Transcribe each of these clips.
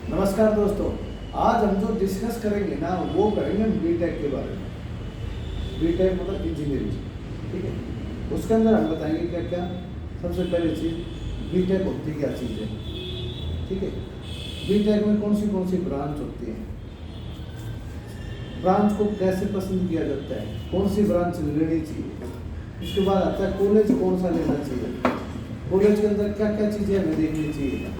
नमस्कार दोस्तों। आज हम जो डिस्कस करेंगे ना वो करेंगे बीटेक के बारे में। बीटेक मतलब इंजीनियरिंग, ठीक है। उसके अंदर हम बताएंगे क्या क्या। सबसे पहली चीज़ बीटेक होती क्या चीज़ है, ठीक है। बीटेक में कौन सी ब्रांच होती है, ब्रांच को कैसे पसंद किया जाता है, कौन सी ब्रांच लेनी चाहिए। उसके बाद आता है कॉलेज कौन सा लेना चाहिए, कॉलेज के अंदर क्या क्या चीज़ें हमें देखनी चाहिए,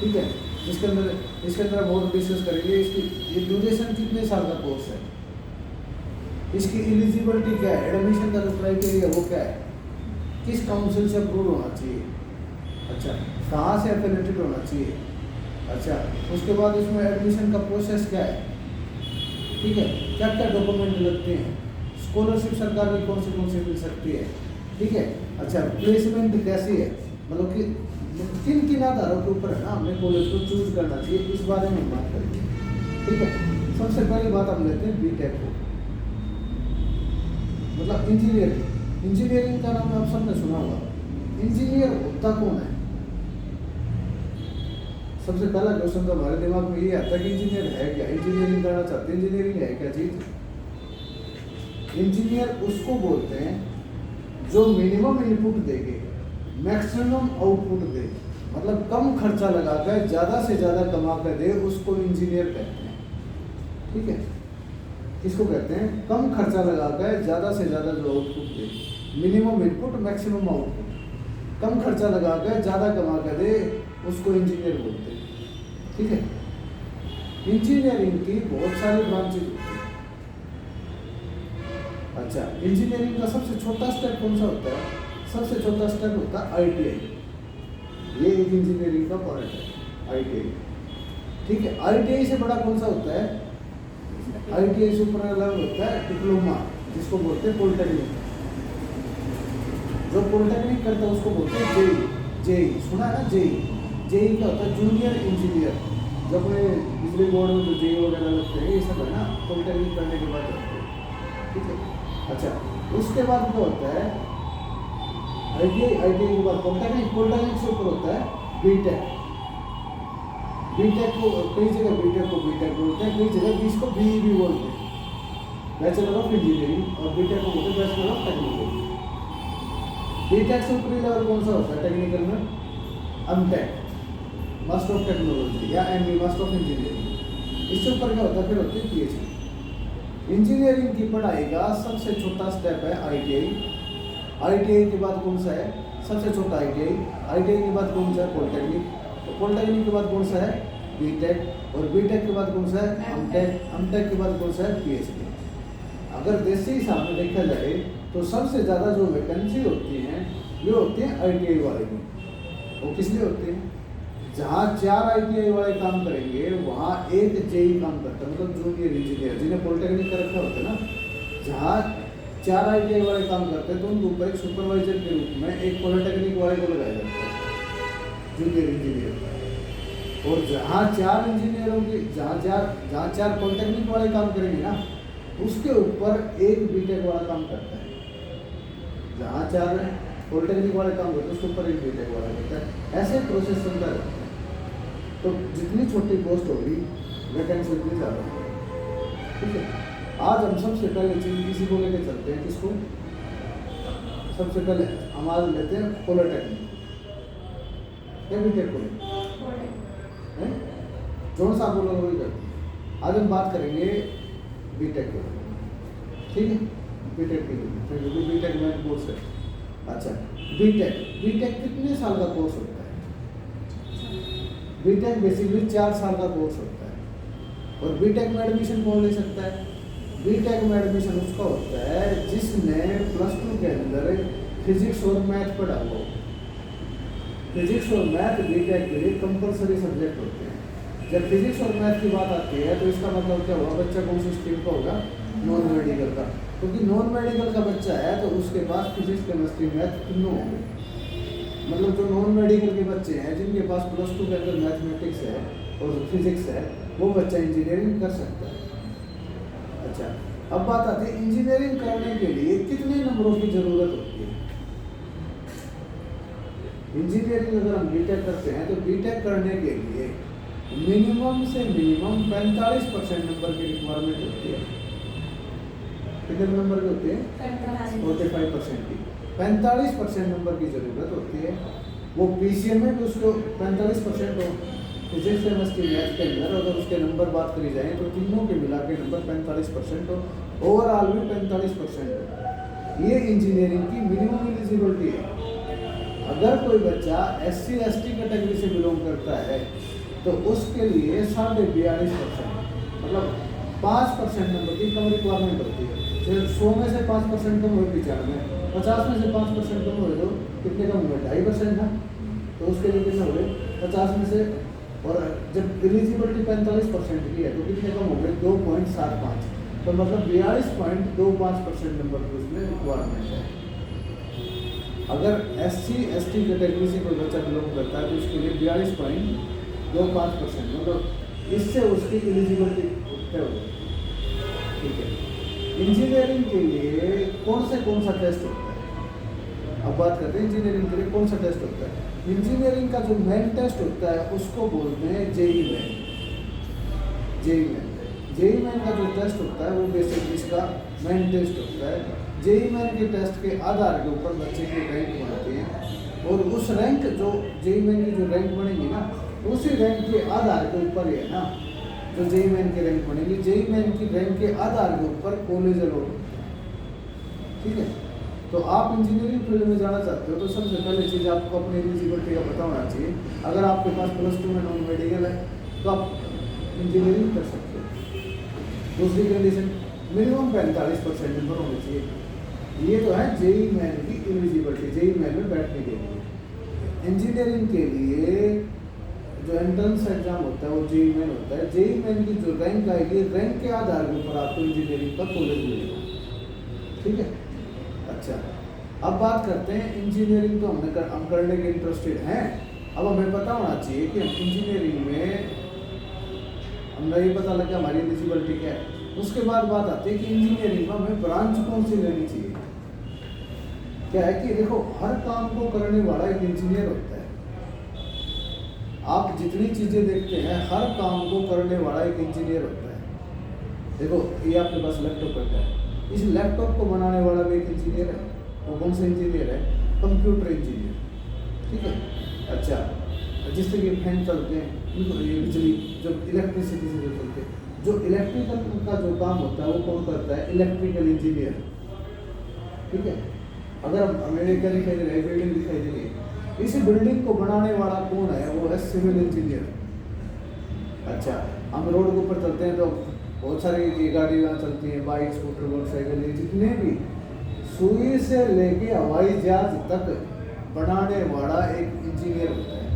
ठीक है। इसके अंदर बहुत डिस्कस करेंगे। इसकी ये ड्यूरेशन कितने साल का कोर्स है, इसकी एलिजिबिलिटी क्या है, एडमिशन का जो क्राइटेरिया वो क्या है, किस काउंसिल से अप्रूव होना चाहिए, अच्छा कहाँ से एफिलेटेड होना चाहिए, अच्छा उसके बाद इसमें एडमिशन का प्रोसेस क्या है, ठीक है। क्या क्या डॉक्यूमेंट लगते हैं, स्कॉलरशिप सरकार की कौन सी मिल सकती है, ठीक है। अच्छा प्लेसमेंट कैसी है, मतलब कि किन किन आधारों के ऊपर है ना हमें कॉलेज को चूज करना चाहिए, इस बारे में हम बात करेंगे, ठीक है। सबसे पहली बात हम लेते हैं बीटेक को, मतलब इंजीनियरिंग का नाम आप सबने सुना होगा। इंजीनियर होता कौन है, सबसे पहला क्वेश्चन तो हमारे दिमाग में ये आता है कि इंजीनियर है क्या, इंजीनियरिंग करना चाहते हैं, इंजीनियरिंग है क्या चीज। इंजीनियर उसको बोलते हैं जो मिनिमम इनपुट देके मैक्सिमम आउटपुट दे, मतलब कम खर्चा लगाकर ज़्यादा से ज़्यादा कमा कर दे, उसको इंजीनियर कहते हैं, ठीक है। किसको कहते हैं, कम खर्चा लगाकर ज़्यादा से ज़्यादा जो आउटपुट दे, मिनिमम इनपुट मैक्सिमम आउटपुट, कम खर्चा लगाकर ज़्यादा कमा कर दे, उसको इंजीनियर बोलते हैं, ठीक है। इंजीनियरिंग की बहुत सारी ब्रांचेज होती हैं। अच्छा इंजीनियरिंग का सबसे छोटा स्टेप कौन सा होता है, सबसे छोटा स्टेप होता है ITI। ये एक इंजीनियरिंग का पार्ट है ITI, ठीक है। ITI से बड़ा कौन सा होता है, ITI से ऊपर लेवल होता है डिप्लोमा, जिसको बोलते हैं पॉलिटेक्निक। जो पॉलिटेक्निक करता है उसको बोलते हैं जेई, सुना है ना जेई क्या होता है, जूनियर इंजीनियर। जब अपने बिजली बोर्ड में जो जेई वगैरह लगते हैं ये सब है ना पॉलिटेक्निक करने के बाद लगते हैं, ठीक है। अच्छा उसके बाद क्या होता है, ITI के बाद पॉलिटेक्निक से ऊपर होता है बीटेक को कई जगह बीटेक बोलते हैं, कई जगह इसको BE भी बोलते हैं, बैचलर ऑफ इंजीनियरिंग, और बीटेक को बोलते हैं बैचलर ऑफ टेक्नोलॉजी। बीटेक से ऊपरी लेवल कौन सा होता है टेक्निकल में, MTech मास्टर ऑफ टेक्नोलॉजी या ME मास्टर ऑफ इंजीनियरिंग। इससे ऊपर क्या होता है, फिर होती है PhD। इंजीनियरिंग की पढ़ाई का सबसे छोटा स्टेप है ITI के बाद कौन सा है, सबसे छोटा ITI के बाद कौन सा है पॉलिटेक्निक, तो पॉलिटेक्निक के बाद कौन सा है बीटेक, और बीटेक के बाद कौन सा है MTech के बाद कौन सा है PhD। अगर देसी हिसाब में देखा जाए तो सबसे ज़्यादा जो वैकेंसी होती हैं ये होती है ITI वाले में। वो किस लिए होती हैं, जहाँ 4 ITI वाले काम करेंगे वहाँ एक JEE काम करता है, मतलब जूनियर इंजीनियर, जिन्हें पॉलिटेक्निक का रखा होता है ना। जहाँ 4 ITI वाले काम करते हैं तो उनके ऊपर एक सुपरवाइजर के रूप में एक पॉलिटेक्निक वाले को लगाया जाता है, जूनियर इंजीनियर। और जहाँ 4 इंजीनियरों की जहाँ 4 पॉलिटेक्निक वाले काम करेंगे ना उसके ऊपर एक बीटेक वाला काम करता है। जहाँ 4 पॉलिटेक्निक वाले काम करते हैं उसके ऊपर एक बीटेक वाला करता है, ऐसे प्रोसेस चलता रहता है। तो जितनी छोटी पोस्ट होगी वैकेंसी उतनी ज़्यादा होगी, ठीक है। आज हम सबसे पहले चीज किसी को लेकर चलते हैं, किसको, सबसे पहले हम आज लेते हैं पॉलिटेक्निक या बीटेक को लेकर, जो सा बोलो वही करते हैं। आज हम बात करेंगे बीटेक के, ठीक है, बीटेक के लिए बीटेक में कोर्स है। अच्छा बीटेक कितने साल का कोर्स होता है, बीटेक बेसिकली 4 साल का कोर्स होता है। और बीटेक में एडमिशन कौन ले सकता है, बीटेक में एडमिशन उसका होता है जिसने +2 के अंदर फिजिक्स और मैथ पढ़ा हो। फिजिक्स और मैथ बीटेक के लिए कंपलसरी सब्जेक्ट होते हैं। जब फिजिक्स और मैथ की बात आती है तो इसका मतलब क्या हुआ, बच्चा कौन सी स्ट्रीम का होगा, नॉन मेडिकल का, क्योंकि नॉन मेडिकल का बच्चा है तो उसके पास फिजिक्स केमिस्ट्री मैथ तीनों होंगे। मतलब जो नॉन मेडिकल के बच्चे हैं जिनके पास +2 के अंदर मैथमेटिक्स है और फिजिक्स है वो बच्चा इंजीनियरिंग कर सकता है। अच्छा अब बात आती है इंजीनियरिंग करने के लिए कितने नंबरों की जरूरत होती है। इंजीनियरिंग अगर हम बीटेक करते हैं तो बीटेक करने के लिए मिनिमम से मिनिमम 45% नंबर की रिक्वायरमेंट होती है। कितने नंबर की होती है? 45% की। 45% नंबर की जरूरत होती है। वो पीसीएम में भी उसको 45% हो, फिजिक्स केमिस्ट्री मैथ के अंदर अगर उसके नंबर बात करी जाए तो तीनों के मिला के नंबर 45% हो, ओवरऑल भी 45% हो। ये इंजीनियरिंग की मिनिमम एलिजिबिलिटी है। अगर कोई बच्चा SC ST कैटेगरी से बिलोंग करता है तो उसके लिए 42.5%, मतलब 5% नंबर की कम रिक्वायरमेंट होती है। 100 में से 5% कम हुए 95, 50 में से 5% कम हुए तो कितने कम हुए? 2.5% था। तो उसके लिए कितने हुए? 50 में से, और जब एलिजिबिलिटी 45% की है तो कितने कम हो गए? 2.75। तो मतलब 42.25% नंबर की उसमें रिक्वायरमेंट है। अगर SC ST कैटेगरी से कोई बच्चा बिलोंग करता है तो उसके लिए 42.25%, मतलब इससे उसकी एलिजिबिलिटी तय हो गई। ठीक है। इंजीनियरिंग के लिए कौन सा टेस्ट होता है? अब बात करते हैं इंजीनियरिंग के लिए कौन सा टेस्ट होता है। इंजीनियरिंग का जो मेन टेस्ट होता है उसको बोलते हैं जेई मेन। जेई मेन का जो टेस्ट होता है वो बेसिकली इसका मेन टेस्ट होता है। जेई मेन के टेस्ट के आधार के ऊपर बच्चे की रैंक बनती है, और उस रैंक जो जेई मेन की जो रैंक बनेगी ना, उसी रैंक के आधार के ऊपर है ना जो जेई मेन की रैंक बनेगी। जेई मेन की रैंक के आधार के ऊपर कॉलेज अलॉट होता है। ठीक है। तो आप इंजीनियरिंग फील्ड में जाना चाहते हो तो सबसे पहले चीज़ आपको अपनी एलिजिबिलिटी का पता होना चाहिए। अगर आपके पास +2 में नॉन मेडिकल है तो आप इंजीनियरिंग कर सकते हो। दूसरी कंडीशन, मिनिमम 45% नंबर होने चाहिए। ये तो है जेई मेन की एलिजिबिलिटी, जेई मेन में बैठने के लिए। इंजीनियरिंग के लिए जो एंट्रेंस एग्जाम होता है वो जेई मेन होता है। जेई मेन की जो रैंक आएगी, रैंक के आधार के ऊपर आपको इंजीनियरिंग का कॉलेज मिलेगा। ठीक है। अच्छा, अब बात करते हैं इंजीनियरिंग। तो हम करने के इंटरेस्टेड हैं। अब हमें पता होना चाहिए कि हम इंजीनियरिंग में, हमें ये पता लगा हमारी एलिजिबिलिटी क्या है। उसके बाद बात आती है कि इंजीनियरिंग में हमें ब्रांच कौन सी लेनी चाहिए। क्या है कि देखो, हर काम को करने वाला एक इंजीनियर होता है। आप जितनी चीज़ें देखते हैं हर काम को करने वाला एक इंजीनियर होता है। देखो, ये आपके पास लैपटॉप है, इस लैपटॉप को बनाने वाला भी एक इंजीनियर है। वो कौन सा इंजीनियर है? Computer engineer. ठीक है। अच्छा, जिस तरह के फैन चलते हैं, ये बिजली जो इलेक्ट्रिसिटी से जो चलते हैं, जो इलेक्ट्रिकल का जो काम होता है वो कौन करता है? Electrical engineer. ठीक है। अगर हम अमेरिका दिखाई दे रहा है, बिल्डिंग दिखाई दे रही है, इस बिल्डिंग को बनाने वाला कौन है? वो है सिविल इंजीनियर। अच्छा, हम रोड के ऊपर चलते हैं तो बहुत सारी गाड़ियाँ चलती हैं, बाइक, स्कूटर, मोटरसाइकिल, ये जितने भी, सुई से लेके हवाई जहाज तक बनाने वाला एक इंजीनियर होता है।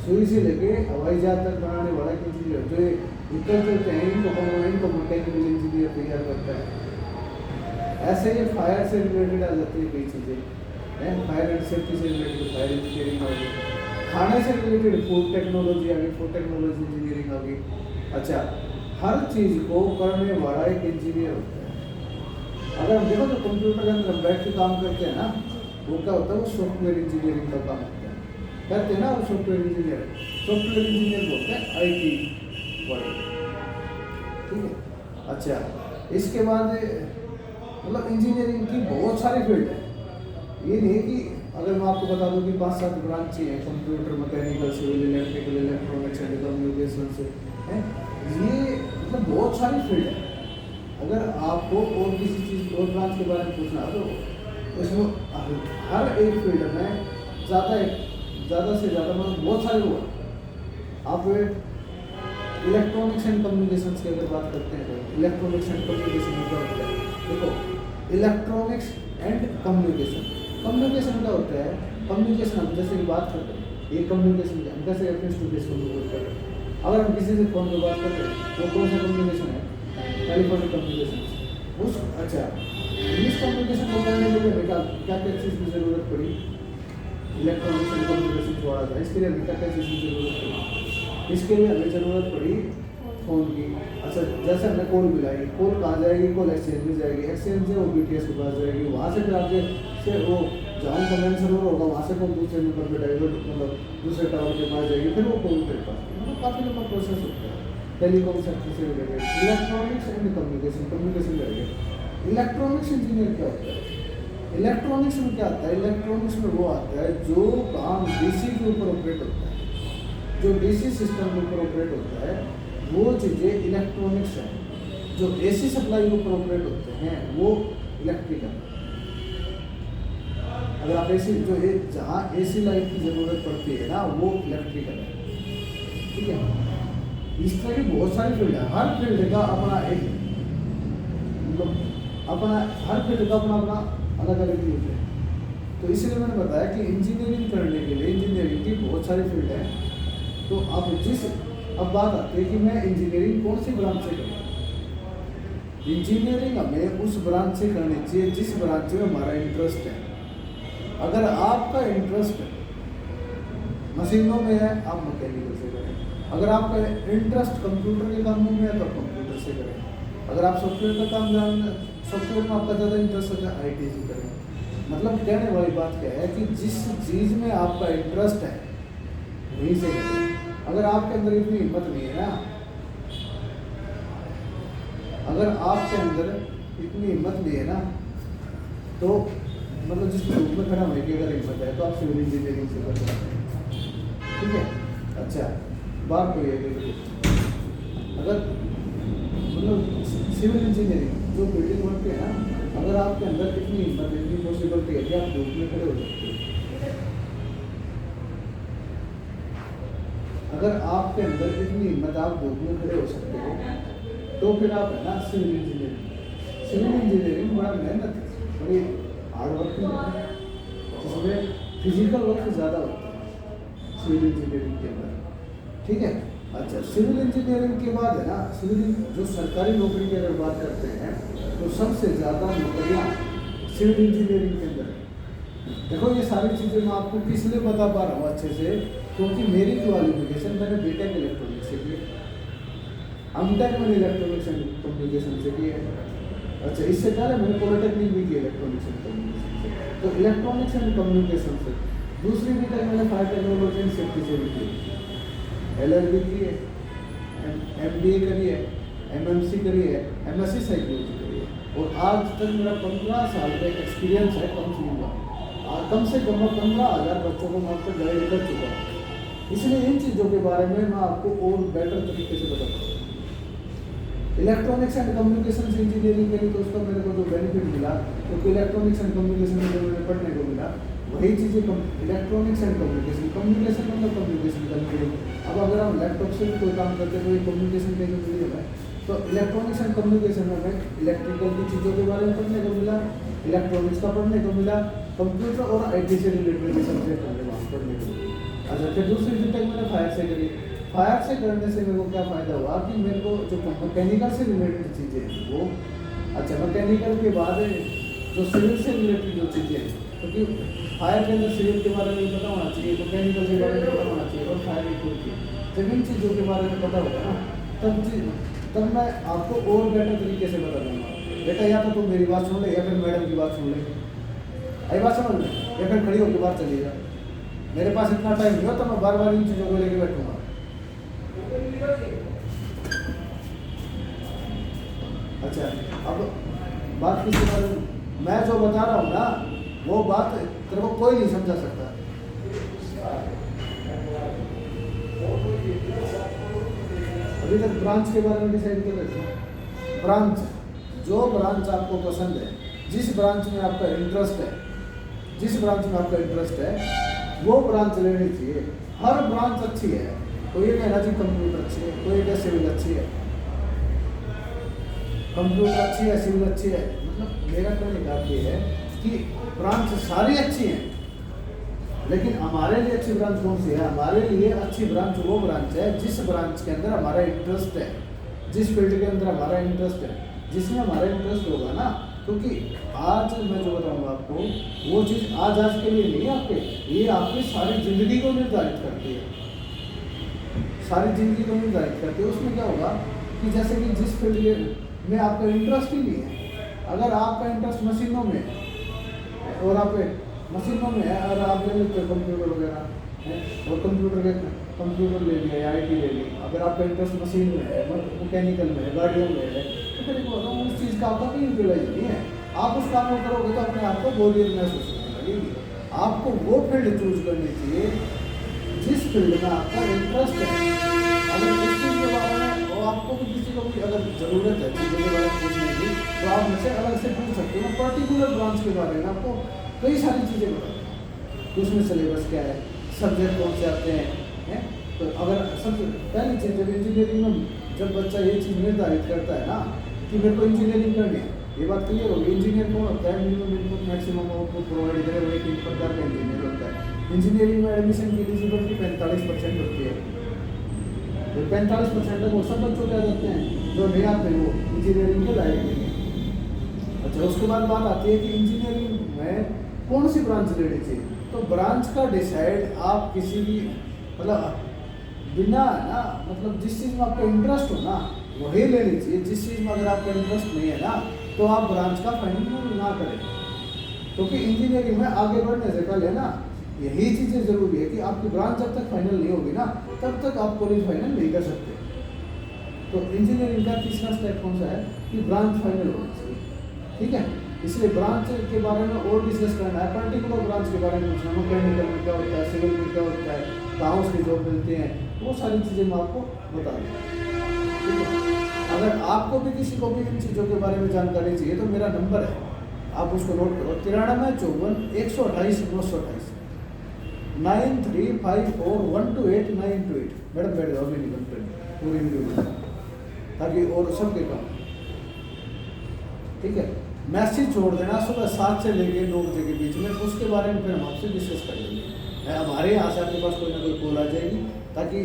सुई से लेके हवाई जहाज तक बनाने वाला एक इंजीनियर, जो व्हीकल चलते हैं इनको मैकेनिकल इंजीनियर तैयार करता है। ऐसे ही फायर से रिलेटेड आ जाती है कई चीज़ें, फायर एंड सेफ्टी से रिलेटेड फायर इंजीनियरिंग आ गई, खाने से रिलेटेड फूड टेक्नोलॉजी आ गई, फूड टेक्नोलॉजी इंजीनियरिंग आ गई। अच्छा, हर चीज़ को करने वाला एक इंजीनियर होता है। अगर हम देखो तो कंप्यूटर के अंदर बैठ के काम करते हैं ना, वो क्या होता है? वो सॉफ्टवेयर इंजीनियरिंग का काम होता है। कहते हैं ना वो सॉफ्टवेयर इंजीनियर बोलते हैं IT वाले। ठीक है। अच्छा, इसके बाद मतलब इंजीनियरिंग की बहुत सारी फील्ड है। ये नहीं कि अगर मैं आपको बता दूं कि 5-7 ब्रांचें हैं, computer, mechanical, civil, electrical, electronics and communication से हैं, ये मतलब बहुत सारी फील्ड है। अगर आपको और किसी चीज़ और ब्रांच के बारे में पूछना है तो इसमें हर एक फील्ड में ज़्यादा से ज़्यादा मतलब बहुत सारे लोग हैं। आप इलेक्ट्रॉनिक्स एंड कम्युनिकेशन की अगर बात करते हैं तो इलेक्ट्रॉनिक्स एंड कम्युनिकेशन में क्या होता है? देखो, इलेक्ट्रॉनिक्स एंड कम्युनिकेशन क्या होता है? कम्युनिकेशन हम जैसे कि बात करते हैं, ये कम्युनिकेशन हम कैसे फेस टू फेस कम्युनिकेट करते हैं। अगर हम किसी से फ़ोन पर बात करते हैं तो कौन सा कम्युनिकेशन है? Telephonic communication. उस अच्छा, इंग्लिश कम्युनिकेशन को करने के लिए क्या चीज़ की ज़रूरत पड़ी? इलेक्ट्रॉनिक्स एंड कम्युनिकेशन जोड़ा था, इसके लिए क्या चीज़ की ज़रूरत पड़ी? इसके लिए हमें ज़रूरत पड़ी फ़ोन की। अच्छा, जैसे हमने कॉल मिलाई, कॉल कहाँ जाएगी? कॉल एक्सचेंज में जाएगी, एक्सचेंज से वो BTS के पास जाएगी, वहाँ से फिर आपके से वो जहाँ उनका मेन सर्वर होगा वहाँ से कौन दूसरे नंबर पर डाइवर्ट मतलब दूसरे टावर के पास जाएगी, फिर वो कौन तेरे पास, मतलब काफ़ी लंबा प्रोसेस होता है। टेलीकॉम सेक्टर से related electronics and communication related. Electronics engineer क्या होता है? इलेक्ट्रॉनिक्स में क्या आता है? इलेक्ट्रॉनिक्स में वो आता है जो काम डीसी के ऊपर ऑपरेट होता है, जो डीसी सिस्टम के ऊपर ऑपरेट होता है वो चीज़ें इलेक्ट्रॉनिक्स हैं। जो एसी सप्लाई के ऊपर ऑपरेट होते हैं वो इलेक्ट्रिकल। अगर आप एसी जो जहाँ एसी लाइट की ज़रूरत पड़ती है ना वो इलेक्ट्रिकल है, ठीक है। इस तरह की बहुत सारी फील्ड है, हर फील्ड का अपना एक मतलब अपना, हर फील्ड का अपना अपना अलग अलग यूज है। तो इसलिए मैंने बताया कि इंजीनियरिंग करने के लिए इंजीनियरिंग की बहुत सारी फील्ड है। तो आप अब बात आती है कि मैं इंजीनियरिंग कौन सी ब्रांच से करूँ। इंजीनियरिंग हमें उस ब्रांच से करनी चाहिए जिस ब्रांच में हमारा इंटरेस्ट है। अगर आपका इंटरेस्ट मशीनों में है आप मैकेनिकल से करें, अगर आपका इंटरेस्ट कंप्यूटर के कामों में है तो कंप्यूटर से करें, अगर आप सॉफ्टवेयर का काम जानना, सॉफ्टवेयर में आपका ज़्यादा इंटरेस्ट है IT से करें। मतलब कहने वाली बात क्या है कि जिस चीज़ में आपका इंटरेस्ट है वहीं से करें। अगर आपके अंदर इतनी हिम्मत नहीं है ना, अगर आपके अंदर इतनी हिम्मत नहीं है ना, तो मतलब जिस रूप में खड़ा होने की अगर हिम्मत है तो आप सिविल इंजीनियरिंग से कर सकते हैं, ठीक है। अच्छा बात तो ये है कि अगर मतलब सिविल इंजीनियरिंग जो बिल्डिंग बनती है ना, अगर आपके अंदर इतनी हिम्मत है, इतनी पॉसिबिलिटी है कि आप धूप में खड़े हो सकते हो, अगर आपके अंदर इतनी हिम्मत आप धूप में खड़े हो सकते हो तो फिर आप है ना सिविल इंजीनियरिंग बड़ा मेहनत है, बड़ी हार्ड वर्किंग है, जिसमें फिजिकल वर्क ज़्यादा होता है सिविल इंजीनियरिंग के अंदर, ठीक है। अच्छा सिविल इंजीनियरिंग के बाद है ना, सिविल जो सरकारी नौकरी की अगर बात करते हैं तो सबसे ज़्यादा नौकरियाँ सिविल इंजीनियरिंग के अंदर है। देखो ये सारी चीज़ें मैं आपको किस लिए बता पा रहा हूँ अच्छे से, क्योंकि मेरी क्वालिफिकेशन मैंने बीटेक इलेक्ट्रॉनिक्स से की है, एमटेक मैंने इलेक्ट्रॉनिक्स एंड कम्युनिकेशन से की है। अच्छा इससे पहले मैंने पॉलिटेक्निक भी की इलेक्ट्रॉनिक्स एंड कम्युनिकेशन से, तो इलेक्ट्रॉनिक्स एंड कम्युनिकेशन से। दूसरी बीटेक मैंने फायर टेक्नोलॉजी एंड सेफ्टी से भी की, LLB की है, MBA करी है, MMC करी है, MSc साइकोलॉजी करी है, और आज तक मेरा 15 साल का एक्सपीरियंस है काउंसलिंग का। कम से कम 15,000 बच्चों को मैं अब तक गाइड कर चुका हूँ। इसलिए इन चीज़ों के बारे में मैं आपको और बेटर तरीके से बताता हूँ। इलेक्ट्रॉनिक्स एंड कम्युनिकेशन से इंजीनियरिंग करी तो उसका मेरे को जो बेनिफिट मिला, क्योंकि इलेक्ट्रॉनिक्स एंड कम्युनिकेशन में जो मैंने पढ़ने को मिला वही चीज़ें इलेक्ट्रॉनिक्स एंड कम्युनिकेशन मतलब कम्युनिकेशन करनी। अब अगर हम लैपटॉप से भी कोई काम करते हैं तो ये कम्युनिकेशन के जो मीडियम है, तो इलेक्ट्रॉनिक्स एंड कम्युनिकेशन में हमें इलेक्ट्रिकल की चीज़ों के बारे में पढ़ने को मिला, इलेक्ट्रॉनिक्स का पढ़ने को मिला, कंप्यूटर और IT से रिलेटेड सब्जेक्ट हमें वहाँ पढ़ने को मिला। अच्छा फिर दूसरी बीटेक मैंने फायर से करी। फायर से करने से मेरे को क्या फ़ायदा हुआ कि मेरे को जो मैकेनिकल से रिलेटेड चीज़ें हैं वो, अच्छा मैकेनिकल के बाद जो सिविल से रिलेटेड जो चीज़ें हैं, क्योंकि फायर के अंदर सिविल के बारे में पता होना चाहिए, मैकेनिकल के बारे में पता होना चाहिए, और फायर रिपोर्ट की जब इन चीज़ों के बारे में पता होगा ना, तब मैं आपको और बेटर तरीके से बता दूँगा। बेटा या तो तुम मेरी बात सुन ले या फिर मैडम की बात सुन ले, आई बात समझ में, या फिर खड़ी होकर बात चलिएगा। मेरे पास इतना टाइम नहीं हो तो मैं बार बार इन चीज़ों को लेकर बैठूँगा। अच्छा अब बात किसी बारे में, मैं जो बता रहा हूँ ना वो बात तेरे को कोई नहीं समझा सकता। अभी तक ब्रांच के बारे में डिसाइड कर रहे थे। ब्रांच, जो ब्रांच आपको पसंद है, जिस ब्रांच में आपका इंटरेस्ट है, जिस ब्रांच में आपका इंटरेस्ट है वो ब्रांच लेनी चाहिए। हर ब्रांच अच्छी है, कोई ये कहना चाहिए कंप्यूटर अच्छी है, कोई क्या सिविल अच्छी है, कंप्यूटर अच्छी है, सिविल अच्छी है। मतलब मेरा कहने का ये है कि ब्रांच सारी अच्छी हैं, लेकिन हमारे लिए अच्छी ब्रांच कौन सी है? हमारे लिए अच्छी ब्रांच वो ब्रांच है जिस ब्रांच के अंदर हमारा इंटरेस्ट है, जिस फील्ड के अंदर हमारा इंटरेस्ट है, जिसमें हमारा इंटरेस्ट होगा ना। क्योंकि आज मैं जो बताऊँगा आपको वो चीज़ आज के लिए नहीं, आपके ये आपकी सारी ज़िंदगी को निर्धारित करती है, सारी ज़िंदगी को निर्धारित करती है। उसमें क्या होगा कि जैसे कि जिस फील्ड में आपका इंटरेस्ट ही नहीं है, अगर आपका इंटरेस्ट मशीनों में है और आप मशीनों में है। और आप ले लेते हो कंप्यूटर वगैरह है, और कंप्यूटर ले लिया, IT ले ली। अगर आपका इंटरेस्ट मशीन में है, मैकेनिकल में है, गाड़ियों में है, तो फिर उस चीज़ का आपका कोई यूटिलाइज नहीं है। आप उस काम को करोगे तो अपने आप को बोरियत महसूस होने लगेगी। आपको वो फील्ड चूज करनी चाहिए जिस फील्ड में आपका इंटरेस्ट है। अगर इस चीज़ के बारे में और आपको भी किसी को भी अगर ज़रूरत है चीज़ों के बारे में पूछने की, तो आप मुझसे अलग से पूछ सकते हो। पर्टिकुलर ब्रांच के बारे में आपको कई सारी चीज़ें बताते हैं कि उसमें सिलेबस क्या है, सब्जेक्ट कौन से आते हैं। तो अगर सबसे पहली चीज़ जब इंजीनियरिंग में जब बच्चा ये चीज़ निर्धारित करता है ना कि मेरे को इंजीनियरिंग करनी है, ये बात क्लियर होगी। इंजीनियर कौन होता है? Minimum input maximum output provide करे वो एक प्रकार का इंजीनियर होता है। इंजीनियरिंग में एडमिशन की एलिजिबिलिटी 45% होती है। तो 45% तक वो सब बच्चों के आ जाते हैं, जो नहीं आते वो इंजीनियरिंग के लायक नहीं है। अच्छा, उसके बाद बात आती है कि इंजीनियरिंग में कौन सी ब्रांच लेनी चाहिए। तो ब्रांच का डिसाइड आप किसी भी मतलब बिना ना मतलब जिस चीज़ में आपका इंटरेस्ट हो ना वही लेनी चाहिए। जिस चीज़ में अगर आपका इंटरेस्ट नहीं है ना तो आप ब्रांच का फाइनल ना करें, क्योंकि इंजीनियरिंग में आगे बढ़ने से पहले ना यही चीज़ें ज़रूरी है कि आपकी ब्रांच जब तक फाइनल नहीं होगी ना तब तक आप कॉलेज फाइनल नहीं कर सकते। तो इंजीनियरिंग का तीसरा स्टेप कौन सा है कि ब्रांच फाइनल होनी चाहिए। ठीक है, इसलिए ब्रांच के बारे में और डिस्कस करना है, पर्टिकुलर ब्रांच के बारे में पूछना, मैकेनिकल में क्या होता है, सिविल में क्या होता है, कहाँ उसके जॉब मिलते हैं, वो सारी चीज़ें मैं आपको बता दूँ। ठीक है, अगर आपको भी किसी को भी इन चीज़ों के बारे में जानकारी चाहिए तो मेरा नंबर है, आप उसको नोट करो 9354 128 928 9354128928। मैडम बैठ जाओ, अभी निकल पूरी वीडियो ताकि और सबके काम। ठीक है, मैसेज छोड़ देना सुबह 7 से लेकर 9 बजे के बीच में, उसके बारे में फिर हम आपसे डिस्कस कर लेंगे। हमारे यहाँ से आपके पास कोई ना कोई कॉल आ जाएगी ताकि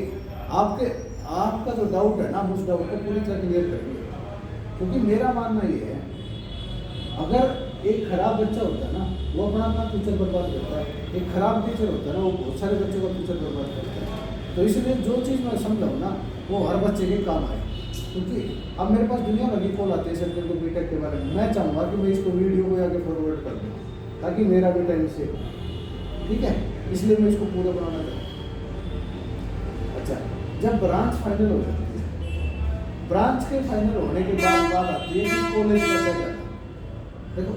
आपका जो डाउट है ना उस डाउट को पूरी तरह क्लियर करेंगे। क्योंकि मेरा मानना ये है, अगर एक खराब बच्चा होता है ना वो अपना फ्यूचर बर्बाद करता है, एक खराब टीचर होता है ना वो बहुत सारे बच्चों का फ्यूचर बर्बाद करता है। तो इसलिए जो चीज़ मैं समझाऊँ ना वो हर बच्चे के काम आए। क्योंकि अब मेरे पास दुनिया भर की कॉल आती है सर को बीटेक के बारे में, मैं चाहूँगा कि मैं इसको वीडियो को आगे फॉरवर्ड कर दूँ ताकि मेरा भी टाइम सेव हो। ठीक है, इसलिए मैं इसको पूरा बनाना चाहता हूँ। अच्छा, जब ब्रांच फाइनल हो जाती है, ब्रांच के फाइनल होने के बाद बात आती है कि कॉलेज कैसे जाना। देखो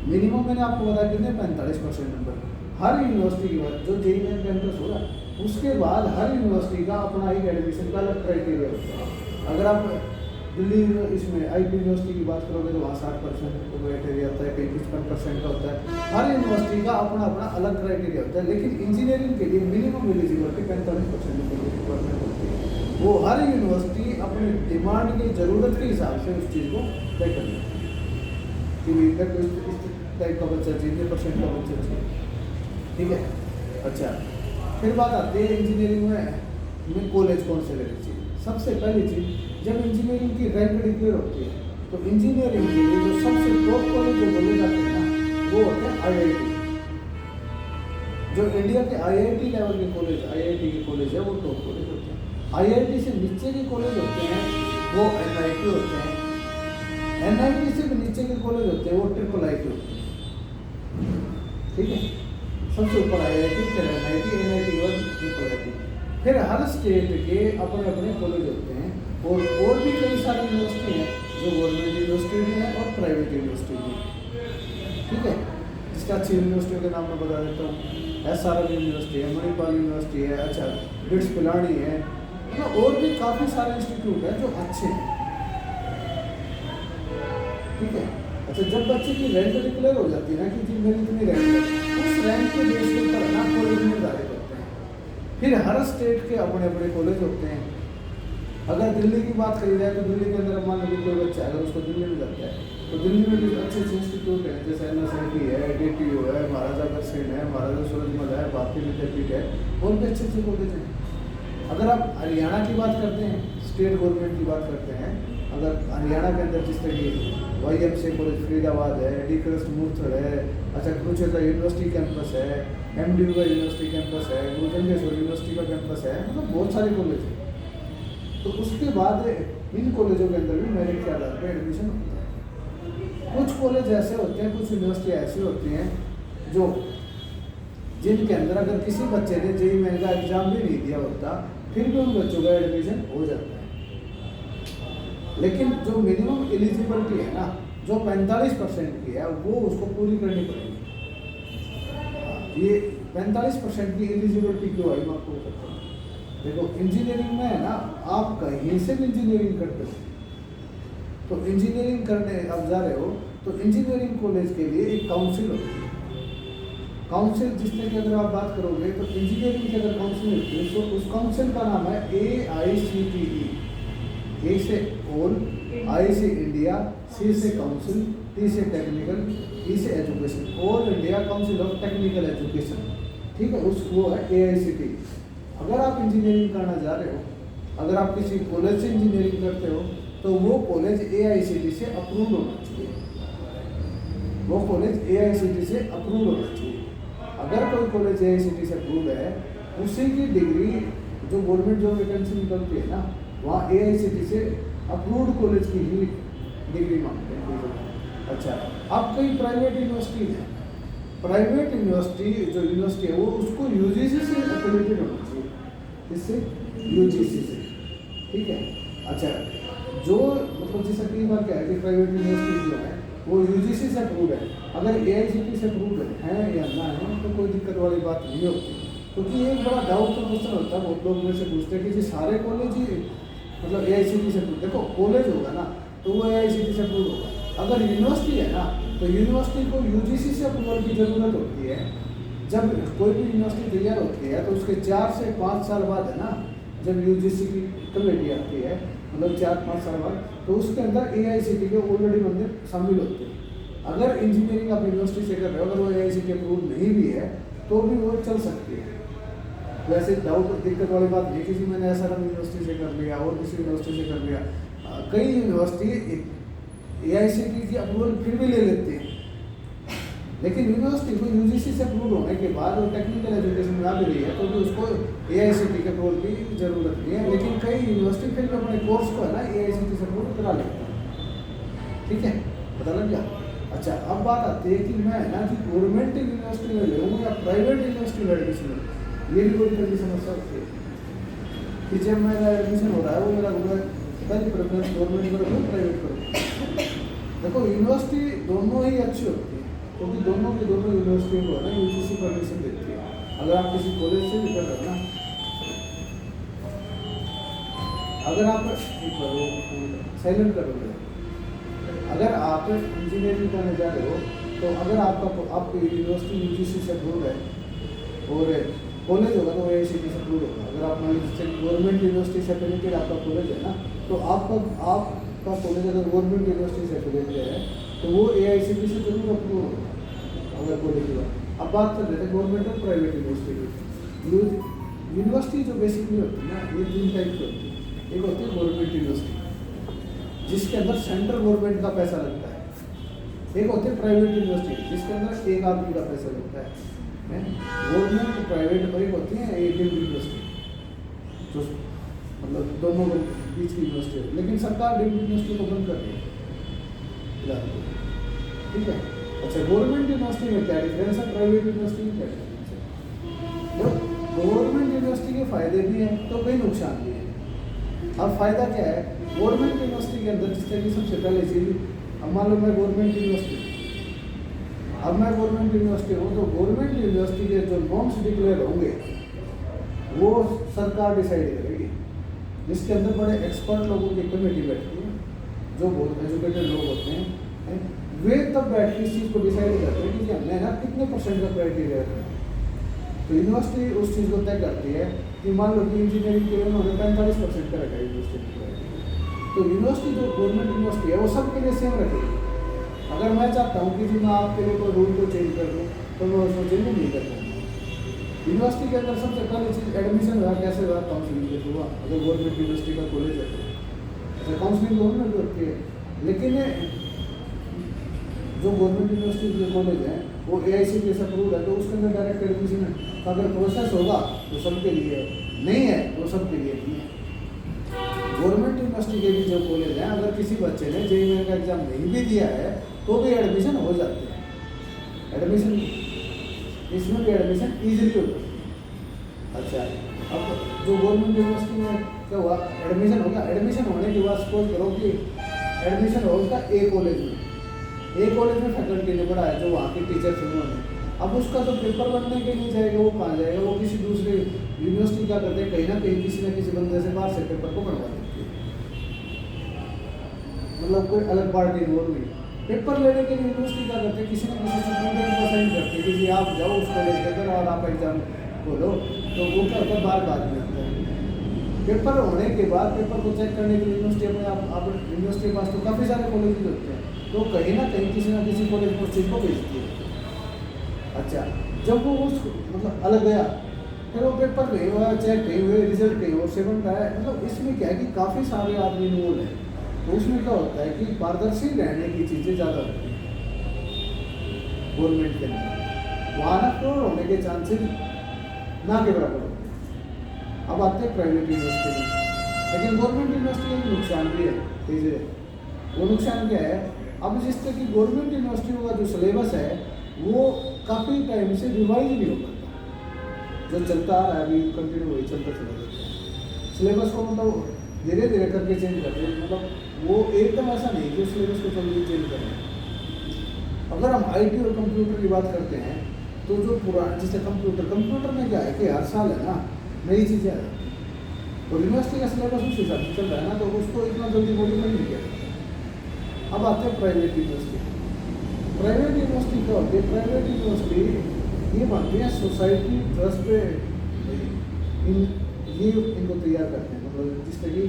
मिनिमम मैंने आपको बताया कितने 45% नंबर हर यूनिवर्सिटी की बात, जो जेईई मेन कैंपस होगा उसके बाद हर यूनिवर्सिटी का अपना एक एडमिशन का अलग क्राइटेरिया होता है। अगर आप दिल्ली इसमें IIT यूनिवर्सिटी की बात करोगे तो वहाँ 60% का क्राइटेरिया होता है, कहीं 55% का होता है। हर यूनिवर्सिटी का अपना अपना अलग क्राइटेरिया होता है, लेकिन इंजीनियरिंग के लिए मिनिमम एलिजिबिलिटी 45% की रिक्वायरमेंट होती है। वो हर यूनिवर्सिटी अपनी डिमांड की ज़रूरत के हिसाब से उस चीज़ को तय कर लेती है कि इधर कोई इस टाइप का बच्चा चाहिए, इतने % का बच्चा चाहिए। ठीक है, अच्छा फिर बात आती है इंजीनियरिंग में कॉलेज कौन से लेने चाहिए। सबसे पहली चीज़, जब इंजीनियरिंग की रैंक डिक्लेयर होती है तो इंजीनियरिंग के लिए जो सबसे टॉप कॉलेज जो बोले जाते हैं ना वो होते हैं IIT। जो इंडिया के IIT लेवल के कॉलेज, IIT के कॉलेज है वो टॉप कॉलेज होते हैं। IIT से नीचे के कॉलेज होते हैं वो NIT होते हैं। NIT से भी नीचे के कॉलेज होते हैं वो IIIT होते हैं। ठीक है, सबसे ऊपर IIT, फिर NIT, NIT के बाद IIIT। फिर हर स्टेट के अपने अपने कॉलेज होते हैं और भी कई सारी यूनिवर्सिटी हैं जो गवर्नमेंट यूनिवर्सिटी भी हैं और प्राइवेट यूनिवर्सिटी भी हैं। ठीक है, जिसका अच्छी यूनिवर्सिटियों के नाम मैं बता देता हूँ। SRM यूनिवर्सिटी है, मणिपाल यूनिवर्सिटी है, अच्छा बिट्स पिलानी है, मतलब और भी काफ़ी सारे इंस्टीट्यूट हैं जो अच्छे हैं। ठीक है, अच्छा जब बच्चे की रैंक डिक्लेयर हो जाती है ना कि जी मेरी इतनी रैंक है, उस रैंक के बेस के ऊपर ना कॉलेज निर्धारित होते हैं। फिर हर स्टेट के अपने अपने कॉलेज होते हैं। अगर दिल्ली की बात करी जाए तो दिल्ली के अंदर मान लीजिए कोई बच्चा अगर उसको दिल्ली में जाता है तो दिल्ली में भी अच्छे अच्छे इंस्टीट्यूट हैं, जैसे NSIT है, DTU है, महाराजा अग्रसेन है, महाराजा सूरजमल है, भारतीय विद्यापीठ है, और भी अच्छे अच्छे कॉलेज हैं। अगर आप हरियाणा की बात करते हैं, स्टेट गवर्नमेंट की बात करते हैं, अगर हरियाणा के अंदर जिस तरह की YMCA कॉलेज फरीदाबाद है, डी कृष्ण मूर्थल है, अच्छा कुरुक्षेत्र यूनिवर्सिटी कैंपस है, MDU का यूनिवर्सिटी कैंपस है, गुरुजंगेश्वर यूनिवर्सिटी का कैंपस है, मतलब बहुत सारे कॉलेज हैं। तो उसके बाद इन कॉलेजों के अंदर भी मेरिट के आधार पर एडमिशन होता है। कुछ कॉलेज ऐसे होते हैं, कुछ यूनिवर्सिटी ऐसी होती हैं जो जिनके अंदर अगर किसी बच्चे ने जेईई मेन का एग्जाम भी नहीं दिया होता फिर भी उन बच्चों का एडमिशन हो जाता है। लेकिन जो मिनिमम एलिजिबिलिटी है ना, जो 45% की है, वो उसको पूरी करनी पड़ेगी। ये 45% की एलिजिबिलिटी क्यों आई मैं आपको बताता हूँ। देखो इंजीनियरिंग में है ना, आप कहीं से भी इंजीनियरिंग करते हो, तो इंजीनियरिंग करने आप जा रहे हो तो इंजीनियरिंग कॉलेज के लिए एक काउंसिल होती है। काउंसिल जिसमें कि अगर आप बात करोगे तो इंजीनियरिंग की अगर काउंसिल होती है तो उस काउंसिल का नाम है AICTE। ए से ऑल, आई से इंडिया, सी से काउंसिल, टी से टेक्निकल, ई से education, all India council of technical education. ठीक है, उस वो है AICTE। अगर आप इंजीनियरिंग करना जा रहे हो, अगर आप किसी कॉलेज से इंजीनियरिंग करते हो तो वो कॉलेज AICTE से अप्रूव होना चाहिए। वो कॉलेज AICTE से अप्रूव होना चाहिए। अगर कोई कॉलेज AICTE से अप्रूव है, उसी की डिग्री जो गवर्नमेंट जॉब वैकेंसी निकलती है ना, वहाँ AICTE से अप्रूव्ड कॉलेज की ही डिग्री मांगते हैं। अच्छा, अब कई प्राइवेट यूनिवर्सिटी हैं, प्राइवेट यूनिवर्सिटी जो यूनिवर्सिटी है वो उसको UGC से एफिलिएटेड होना चाहिए। इससे UGC से, ठीक है। अच्छा, जो मतलब जैसा कई बार क्या है कि प्राइवेट यूनिवर्सिटी जो है वो UGC से अप्रूव है, अगर AICTE से अप्रूव है या ना है तो कोई दिक्कत वाली बात नहीं होती। क्योंकि एक बड़ा डाउट का क्वेश्चन होता है, बहुत लोग मेरे से पूछते हैं कि जी सारे कॉलेज ही मतलब AICTE से अप्रूव। देखो कॉलेज होगा ना तो वो AICTE से अप्रूव होगा, अगर यूनिवर्सिटी है ना तो यूनिवर्सिटी को UGC से अप्रूवल की ज़रूरत होती है। जब कोई भी यूनिवर्सिटी तैयार होती है तो उसके 4 से 5 साल बाद है ना, जब UGC की कमेटी आती है, मतलब 4-5 साल बाद, तो उसके अंदर AICTE के ऑलरेडी बंदे शामिल होते हैं। अगर इंजीनियरिंग आप यूनिवर्सिटी से कर रहे हो, अगर वो AICTE अप्रूव नहीं भी है तो भी वो चल सकती है। वैसे डाउट दिक्कत वाली बात नहीं, किसी मैंने SRM यूनिवर्सिटी से कर लिया और किसी यूनिवर्सिटी से कर लिया। कई यूनिवर्सिटी AICTE की अप्रूवल फिर भी ले लेते हैं, लेकिन यूनिवर्सिटी को UGC से अप्रूव होने के बाद वो टेक्निकल एजुकेशन में आ भी रही है तो भी उसको AICTE के अप्रूवल की जरूरत नहीं है। लेकिन कई यूनिवर्सिटी फिर भी अपने कोर्स को है ना AICTE से अप्रूव करा लेते हैं। ठीक है, पता लग गया। अच्छा, अब बात आती है कि मैं है ना कि गवर्नमेंट यूनिवर्सिटी में लूँ या प्राइवेट यूनिवर्सिटी में एडमिशन लूँ, ये भी कोई तरह की समस्या होती है कि जब मेरा एडमिशन हो रहा है वो मेरा पहली प्रेफरेंस गवर्नमेंट करूँ प्राइवेट करूँ। देखो यूनिवर्सिटी दोनों ही अच्छी होती है, क्योंकि दोनों की दोनों यूनिवर्सिटी को है ना UGC परमिशन देती है। अगर आप किसी कॉलेज से भी कर रहे हो ना, अगर आप साइलेंट करोगे, अगर आप इंजीनियरिंग करने जा रहे हो तो अगर आपकी यूनिवर्सिटी UGC से अप्रूव है और कॉलेज होगा तो AICTE से अप्रूव होगा। अगर आप मान लीजिए गवर्नमेंट यूनिवर्सिटी से एफिलिएटेड आपका कॉलेज है ना, तो आपका कॉलेज अगर गवर्नमेंट यूनिवर्सिटी से एफिलिएटेड है तो वो AICTE से जरूर अप्रूव होगा अगर कॉलेज की बात। अब बात कर रहे थे गवर्नमेंट और प्राइवेट यूनिवर्सिटी की। यूनिवर्सिटी जो बेसिकली होती है ना, ये 3 टाइप की होती है। एक होती है गवर्नमेंट यूनिवर्सिटी जिसके अंदर सेंट्रल गवर्नमेंट का पैसा लगता है, एक होती है प्राइवेट यूनिवर्सिटी जिसके अंदर एक आदमी का पैसा लगता है। गवर्नमेंट प्राइवेट और एक होती है डीम्ड यूनिवर्सिटी जो मतलब दोनों के बीच की यूनिवर्सिटी है, लेकिन सरकार डीम्ड यूनिवर्सिटी को बंद कर रही है। ठीक है। अच्छा, गवर्नमेंट यूनिवर्सिटी में क्या डिफरेंस है, प्राइवेट यूनिवर्सिटी में क्या डिफरेंस है? गवर्नमेंट यूनिवर्सिटी के फायदे भी हैं तो कई नुकसान भी हैं। अब फायदा क्या है, गवर्नमेंट यूनिवर्सिटी के अंदर जिस तरह की सबसे पहले चीज, अब मान लो मैं गवर्नमेंट यूनिवर्सिटी हूँ तो गवर्नमेंट यूनिवर्सिटी के जो नॉर्म्स डिक्लेयर होंगे वो सरकार डिसाइड करेगी, जिसके अंदर बड़े एक्सपर्ट लोगों की कमेटी बैठती है जो बहुत एजुकेटेड लोग होते हैं। वे तब बैठ के इस चीज़ को डिसाइड करते हैं कि हमने ना कितने % का क्राइटेरिया रखना है। तो यूनिवर्सिटी उस चीज़ को तय करती है कि मान लो कि इंजीनियरिंग के लिए उन्होंने 45% का रखा है यूनिवर्सिटी का। तो यूनिवर्सिटी जो गवर्नमेंट यूनिवर्सिटी है वो सबके लिए सेम रखेगी। अगर मैं चाहता हूँ कि जी मैं आपके लिए कोई रूल को चेंज कर दूँ तो मैं उसको चेंज नहीं कर पाऊँगा। यूनिवर्सिटी के अंदर सबसे पहले चीज़ एडमिशन हुआ कैसे हुआ, काउंसलिंग के थ्रू हुआ। अगर गवर्नमेंट यूनिवर्सिटी का कॉलेज है तो काउंसलिंग गवर्नमेंट होती है, लेकिन जो गवर्नमेंट यूनिवर्सिटी के कॉलेज हैं वो AICTE से अप्रूव है तो उसके अंदर डायरेक्ट एडमिशन है। तो अगर प्रोसेस होगा तो सबके लिए, नहीं है तो सबके लिए नहीं है। गवर्नमेंट यूनिवर्सिटी के भी जो कॉलेज हैं, अगर किसी बच्चे ने JEE मेन का एग्जाम नहीं भी दिया है तो भी एडमिशन हो जाते हैं। एडमिशन इसमें भी एडमिशन ईजिली होता है। अच्छा, अब जो गवर्नमेंट यूनिवर्सिटी में क्या हुआ, एडमिशन होगा, एडमिशन होने के बाद सपोज करो कि एडमिशन हो उसका ए कॉलेज में फैकल्टी ने पढ़ा है, जो वहाँ के टीचर्स उन्होंने, अब उसका जो पेपर बनने के लिए जाएगा वो कहाँ जाएगा, वो किसी दूसरे यूनिवर्सिटी क्या करते हैं, कहीं ना कहीं किसी न किसी बंदे से बाहर से पेपर को बनवा देते हैं, मतलब कोई अलग पार्टी इन्वॉल्व नहीं। पेपर लेने के लिए यूनिवर्सिटी क्या करते हैं, किसी न किसी स्टूडेंट को साइन करते हैं कि जी आप जाओ उस कॉलेज के अंदर और आप एग्जाम बोलो, तो वो क्या होता है बार बाद में आता है। पेपर होने के बाद पेपर को चेक करने के लिए यूनिवर्सिटी अपने आप यूनिवर्सिटी के पास तो काफ़ी सारे कॉलेज होते हैं, तो कहीं ना कहीं किसी ना किसी कॉलेज को उस चीज़ को भेजती है। अच्छा, जब वो उस मतलब अलग गया, फिर वो पेपर नहीं हुआ, चेक नहीं हुए, रिजल्ट नहीं हुआ, सेवन का है, मतलब इसमें क्या है कि काफ़ी सारे आदमी इन्वॉल्व हैं, तो उसमें क्या होता है कि पारदर्शी रहने की चीज़ें ज़्यादा होती हैं गवर्नमेंट के अंदर, वहाँ ना फ्रॉड होने के चांसेस ना के बराबर होते हैं। अब आते हैं प्राइवेट यूनिवर्सिटी में, लेकिन गवर्नमेंट यूनिवर्सिटी में नुकसान भी है चीज़ें। वो नुकसान क्या है, अब जिस तरह की गवर्नमेंट यूनिवर्सिटियों का जो सिलेबस है वो काफ़ी टाइम से रिवाइज नहीं हो पाता, जो चलता आ रहा है अभी कंटिन्यू वही चलता चला जाता है। सिलेबस को मतलब धीरे धीरे करके चेंज करते हैं, मतलब वो एकदम ऐसा नहीं कि सिलेबस को जल्दी चेंज करें। अगर हम आईटी और कंप्यूटर की बात करते हैं तो जो पुराना जैसे कंप्यूटर में क्या है कि हर साल है ना नई चीज़ें आ जाती हैं, और यूनिवर्सिटी का सिलेबस उस हिसाब से चल रहा है ना, तो उसको इतना जल्दी मॉडिफाई नहीं किया जाता। अब आते हैं प्राइवेट यूनिवर्सिटी। प्राइवेट यूनिवर्सिटी क्या होती है, प्राइवेट यूनिवर्सिटी ये बनती है सोसाइटी ट्रस्ट पे, इनको तैयार करते हैं, मतलब जिस तरह की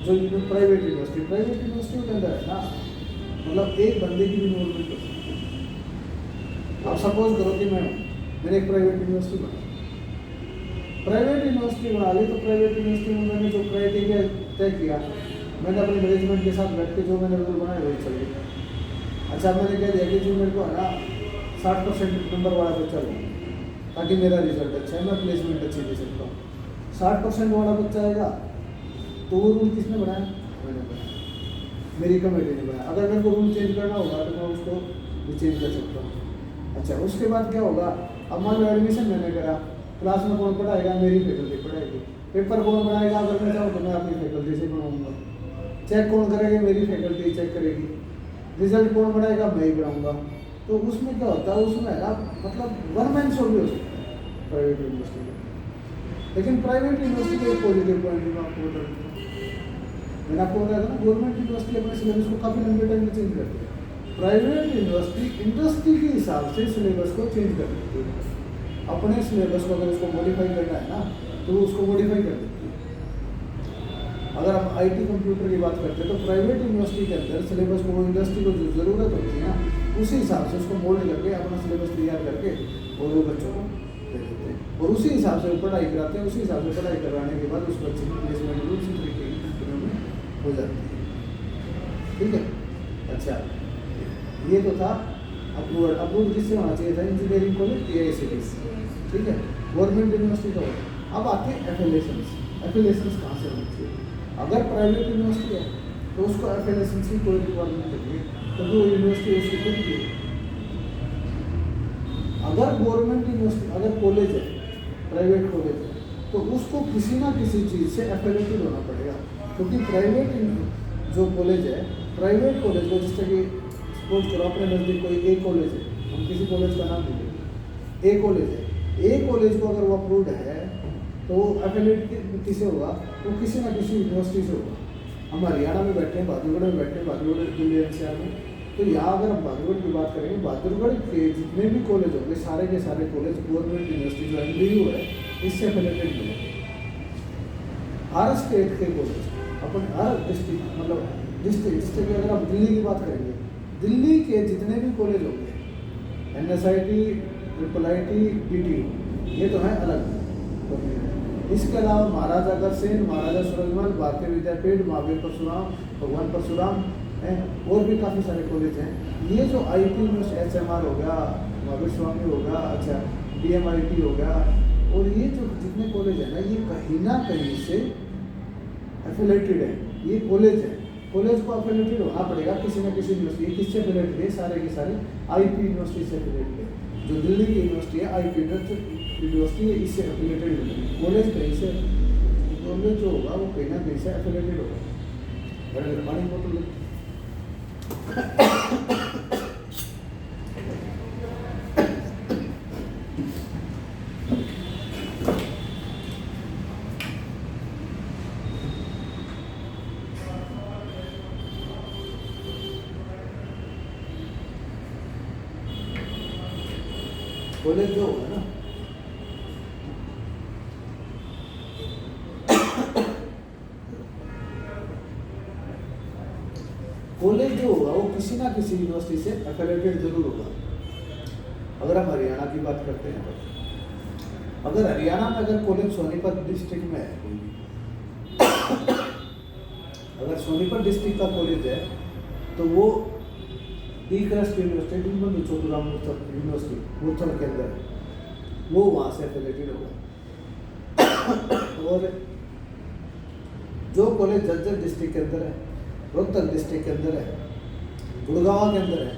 जो प्राइवेट यूनिवर्सिटी के अंदर है ना, मतलब एक बंदे की भी इन्वॉल्वमेंट हो सकती है। आप सपोज करो कि मैंने एक प्राइवेट यूनिवर्सिटी बना ली, तो प्राइवेट यूनिवर्सिटी में मैंने जो क्राइटेरिया तय किया, मैंने अपने मैनेजमेंट के साथ बैठ के जो मैंने रूल बनाए वही चल गया। अच्छा, मैंने कह दिया कि जी मेरे को है ना 60% नंबर वाला बच्चा लो, ताकि मेरा रिजल्ट अच्छा है, मैं प्लेसमेंट अच्छी दे सकता हूँ। 60% वाला बच्चा आएगा तो वो रूल किसने बनाया, मैंने बनाया, मेरी कमेटी ने बनाया। अगर मेरे को रूल चेंज करना होगा तो मैं उसको भी चेंज कर सकता हूँ। अच्छा, उसके बाद क्या होगा, अब मान लो एडमिशन मैंने करा, क्लास में कौन पढ़ाएगा, मेरी फैकल्टी पढ़ाएगी। पेपर कौन बनाएगा, अगर मैं चाहूँ तो मैं अपनी फैकल्टी से बनाऊँगा। चेक कौन करेगी, मेरी फैकल्टी चेक करेगी। रिजल्ट कौन बनाएगा, मैं ही बनाऊँगा। तो उसमें क्या होता है, उसमें है ना मतलब वन मैन शो भी हो सकता है प्राइवेट यूनिवर्सिटी में। लेकिन प्राइवेट यूनिवर्सिटी के एक पॉजिटिव पॉइंट भी मैं आपको बता देता हूँ। मैंने आपको बताया था ना, गवर्नमेंट यूनिवर्सिटी अपने सिलेबस को काफ़ी लंबे टाइम में चेंज करती है। प्राइवेट यूनिवर्सिटी इंडस्ट्री के हिसाब से सिलेबस को चेंज कर देती है। अपने सिलेबस को अगर उसको मॉडिफाई करना है ना, तो उसको मॉडिफाई कर देती है। अगर हम आईटी कंप्यूटर की बात करते हैं तो प्राइवेट यूनिवर्सिटी के अंदर सिलेबस को इंडस्ट्री को जो ज़रूरत होती है ना, उसी हिसाब से उसको मोल्ड करके अपना सिलेबस तैयार करके और वो बच्चों को दे देते हैं, और उसी हिसाब से वो पढ़ाई कराते हैं। उसी हिसाब से पढ़ाई करवाने के बाद उस बच्चे की प्लेसमेंट भी उसी तरीके की कंपनियों में हो जाती है। ठीक है, अच्छा, ये तो था अप्रूव किससे होना चाहिए था, इंजीनियरिंग कॉलेज AICTE। ठीक है, गवर्नमेंट यूनिवर्सिटी का होता। अब आते हैं एफिलेशंस कहाँ से होनी चाहिए। अगर प्राइवेट यूनिवर्सिटी है तो उसको एफिलेशन की कोई रिक्वायरमेंट नहीं है, तो वो यूनिवर्सिटी उसकी खुद की है। अगर गवर्नमेंट यूनिवर्सिटी अगर कॉलेज है, प्राइवेट कॉलेज है, तो उसको किसी ना किसी चीज़ से एफिलेटेड होना पड़ेगा, क्योंकि प्राइवेट जो कॉलेज है, प्राइवेट कॉलेज को जिस तरह की सपोज करो अपने नज़दीक कोई ए कॉलेज है, हम किसी कॉलेज का नाम नहीं लेंगे, ए कॉलेज है, ए कॉलेज को अगर वो अप्रूव्ड है तो एफिलेट किसे होगा, वो किसी ना किसी यूनिवर्सिटी से होगा। हम हरियाणा में बैठे हैं, बहादुरगढ़ में बैठे हैं, बहादुरगढ़ दिल्ली NCR में, तो यहाँ अगर हम बहादुरगढ़ की बात करेंगे, बहादुरगढ़ के जितने भी कॉलेज होंगे सारे के सारे कॉलेज गवर्नमेंट यूनिवर्सिटी जो MBU है इससे एफिलेटेड मिलेंगे। हर स्टेट के कॉलेज अपन हर डिस्ट्रिक्ट मतलब डिस्ट्रिक्ट अगर आप दिल्ली की बात करेंगे, दिल्ली के जितने भी कॉलेज होंगे NSIT, IIIT, DTU, ये तो है अलग। इसके अलावा महाराजा अग्रसेन, महाराजा सूरजमल, भारतीय विद्यापीठ, महावीर परशुराम, भगवान परशुराम हैं, और भी काफ़ी सारे कॉलेज हैं। ये जो IT यूनिवर्सिटी HMR हो गया, महावीर स्वामी हो गया, अच्छा DMIT हो गया, और ये जो जितने कॉलेज हैं ना, ये कहीं ना कहीं से एफिलेटेड है। ये कॉलेज है, कॉलेज को एफिलेटेड होना पड़ेगा किसी ना किसी यूनिवर्सिटी। किससे एफिलेटेड है, सारे के सारे IT यूनिवर्सिटी से एफिलेटेड है। जो दिल्ली की यूनिवर्सिटी है आई यूनिवर्सिटी है, इससे एफिलेटेड होगी। कॉलेज कहीं से, कॉलेज जो होगा वो कहीं ना कहीं से एफिलेटेड होगा। बड़े पानी बोतल कॉलेज जो होगा ना, कॉलेज जो होगा वो किसी ना किसी यूनिवर्सिटी से एफिलेटेड जरूर होगा। अगर हम हरियाणा की बात करते हैं तो अगर हरियाणा में अगर कॉलेज सोनीपत डिस्ट्रिक्ट में है कोई भी, अगर सोनीपत डिस्ट्रिक्ट का कॉलेज है तो वो क्रस्ट यूनिवर्सिटी बंधु चौधराम यूनिवर्सिटी मुरथल के अंदर है, वो वहाँ से एफिलेटेड होगा। और जो कॉलेज झज्जर डिस्ट्रिक्ट के अंदर है, रोहतक डिस्ट्रिक्ट के अंदर है, गुड़गांव के अंदर है,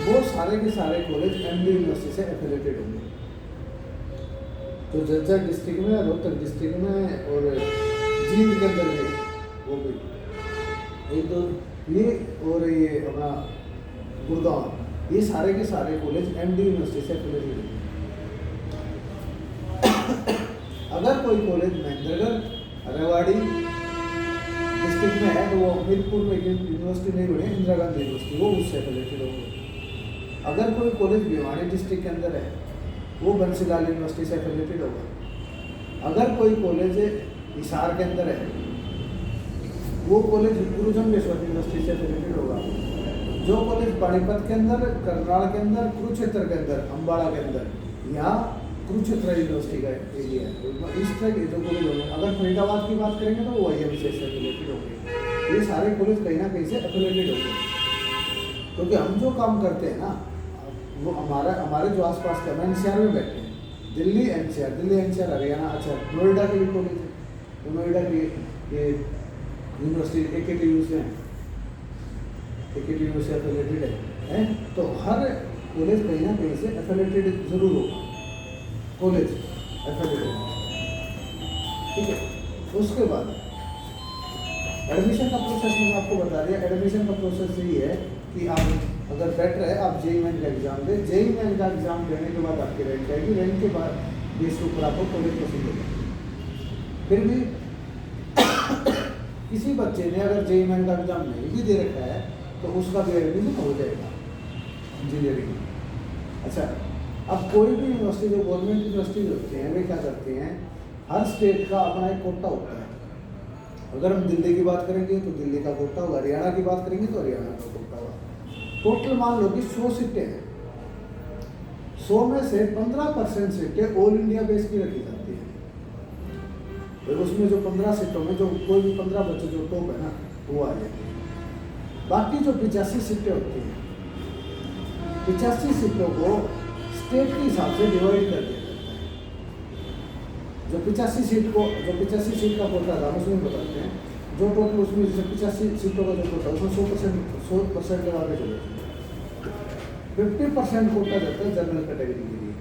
वो सारे के सारे कॉलेज एमडी यूनिवर्सिटी से एफिलेटेड होंगे। तो झज्जर डिस्ट्रिक्ट में, रोहतक डिस्ट्रिक्ट में और जींद के अंदर है वो भी एक तो ये, और ये अपना गुड़गांव, ये सारे के सारे कॉलेज एमडी यूनिवर्सिटी से एफिलेटेड होंगे। अगर कोई कॉलेज महेंद्रगढ़ रेवाड़ी डिस्ट्रिक्ट में है तो वो हमीरपुर में यूनिवर्सिटी नहीं बने, इंदिरा गांधी यूनिवर्सिटी, वो उससे एफिलेटेड होंगे। अगर कोई कॉलेज भिवानी डिस्ट्रिक्ट के अंदर है वो बंसीलाल यूनिवर्सिटी से एफिलेटेड होगा। अगर कोई कॉलेज हिसार के अंदर है वो कॉलेज गुरु जम्बेश्वर यूनिवर्सिटी से एफिलेटेड होगा। जो कॉलेज पानीपत के अंदर, करनाल के अंदर, कुरुक्षेत्र के अंदर, अम्बाड़ा के अंदर, यहाँ कुरुक्षेत्र यूनिवर्सिटी का एरिया है, इस तरह के जो कॉलेज होंगे। अगर फरीदाबाद की बात करेंगे तो वो IIM से एफिलेटेड होंगे। ये सारे कॉलेज कहीं ना कहीं से एफिलेटेड होंगे, क्योंकि हम जो काम करते हैं ना वो हमारे जो आसपास के, हम NCR में बैठे हैं, दिल्ली NCR हरियाणा, अच्छा नोएडा के भी कॉलेज है, तो नोएडा की ये यूनिवर्सिटी AKTU से एफिलेटेड है, तो हर कॉलेज कहीं ना कहीं से एफिलेटेड जरूर होगा, कॉलेज एफिलेटेड, ठीक है। उसके बाद एडमिशन का प्रोसेस मैंने आपको बता दिया। एडमिशन का प्रोसेस यही है कि आप अगर बेटर है आप JEE मेन का एग्जाम दें, JEE मेन का एग्जाम देने के बाद आपकी रैंक आएगी, रैंक के बाद बेस के ऊपर आपको कॉलेज पसंद होगा। फिर भी किसी बच्चे ने अगर JEE मेन का एग्जाम नहीं भी दे रखा है तो उसका भी एडमिशन हो जाएगा इंजीनियरिंग में। अच्छा, अब कोई भी यूनिवर्सिटी, जो गवर्नमेंट यूनिवर्सिटीज होती हैं, वे क्या करती हैं, हर स्टेट का अपना एक कोटा होता है। अगर हम दिल्ली की बात करेंगे तो दिल्ली का कोटा होगा, हरियाणा की बात करेंगे तो हरियाणा का कोटा होगा। टोटल मान लो कि 100 सीटें हैं, 100 में से 15% सीटें ऑल इंडिया बेस की रखी जाती हैं। तो उसमें जो 15 सीटों में जो कोई भी 15 बच्चे जो टॉप है ना वो आ जाएंगे। बाकी जो 85 सीटें होती हैं, 85 सीटों को स्टेट के हिसाब से डिवाइड कर दिया जाता है। जो 85 सीट का कोटा था उसमें बताते हैं, जो टोटल उसमें जैसे 85 सीटों का जो कोटा उसमें 100% लगा के चले, 50% कोटा जाता है जनरल कैटेगरी के लिए,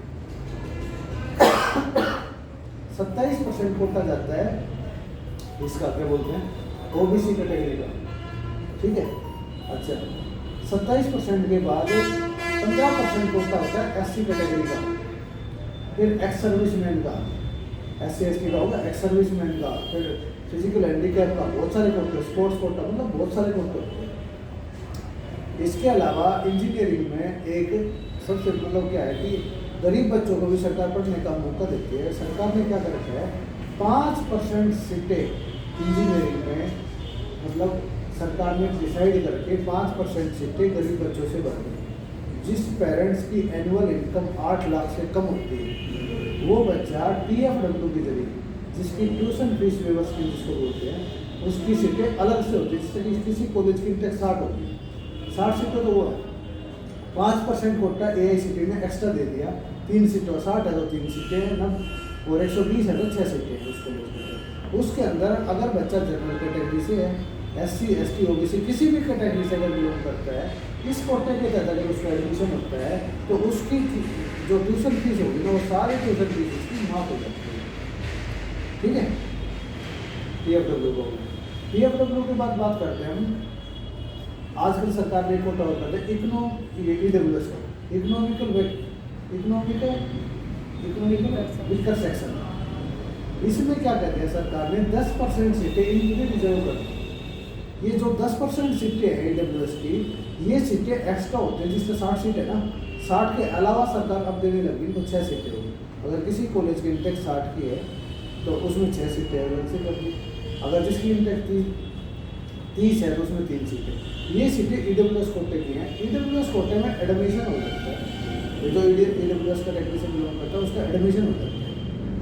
27% कोटा जाता है इसका क्या बोलते हैं OBC कैटेगरी का, ठीक है। अच्छा, 27% के बाद 15% कोटा होता है SC कैटेगरी का, फिर एक्स सर्विसमैन का, SC ST का होगा, एक्स सर्विसमैन का, फिर फिजिकल हैंडीकैप का, बहुत सारे कोटे, स्पोर्ट्स कोटा, मतलब बहुत सारे कोटे होते हैं। इसके अलावा इंजीनियरिंग में एक सबसे मतलब क्या है कि गरीब बच्चों को भी सरकार पढ़ने का मौका देती है। सरकार ने क्या कर रखा है, 5% सीटें इंजीनियरिंग में, मतलब सरकार ने डिसाइड करके 5% सीटें गरीब बच्चों से भरनी। जिस पेरेंट्स की एनुअल इनकम 8 लाख से कम होती है वो बच्चा TFW के जरिए, जिसकी ट्यूशन फीस वेवर स्कीम जिसको बोलते हैं, उसकी सीटें अलग से होती है। जैसे कि किसी कॉलेज की इंटेक 60 होती है, 60 सीटें तो वो है, 5% कोटा AICTE ने एक्स्ट्रा दे दिया, 3 सीटों 60 है तो 3 सीटें हैं ना, और 120 है तो 6 सीटें हैं उस कॉलेज में। उसके अंदर अगर बच्चा जनरल कैटेगरी से है, SC ST OBC किसी भी कैटेगरी से अगर बिलोंग करता है इस कोटे के तहत अगर उसका एडमिशन होता है तो उसकी जो ट्यूशन फीस होगी ना वो सारी ट्यूशन फीस उसकी माफ हो जाती है। ठीक है, PFW को। PFW के बाद बात करते हैं हम। आजकल सरकार ने कोटा और करते हैं EWS का, इकोनॉमिकल वीकर सेक्शन। इसमें क्या कहते हैं सरकार ने 10% सीटें इनके रिजर्व कर दी। ये जो 10% सीटें हैं EWS की, ये सीटें एक्स्ट्रा होते हैं, जिससे 60 सीट है ना, 60 के अलावा सरकार अब देने लगी तो 6 सीटें होगी। अगर किसी कॉलेज की इंटेक 60 की है तो उसमें 6 सीटें अलग से कर दी। अगर जिसकी इंटेक 30 है तो उसमें 3 सीटें। ये सीटें EWS कोटे की हैं। EWS कोटे में एडमिशन हो जाता है, जो EWS का टेक्नीशियन बिलोंग करता है उसका एडमिशन हो जाता है।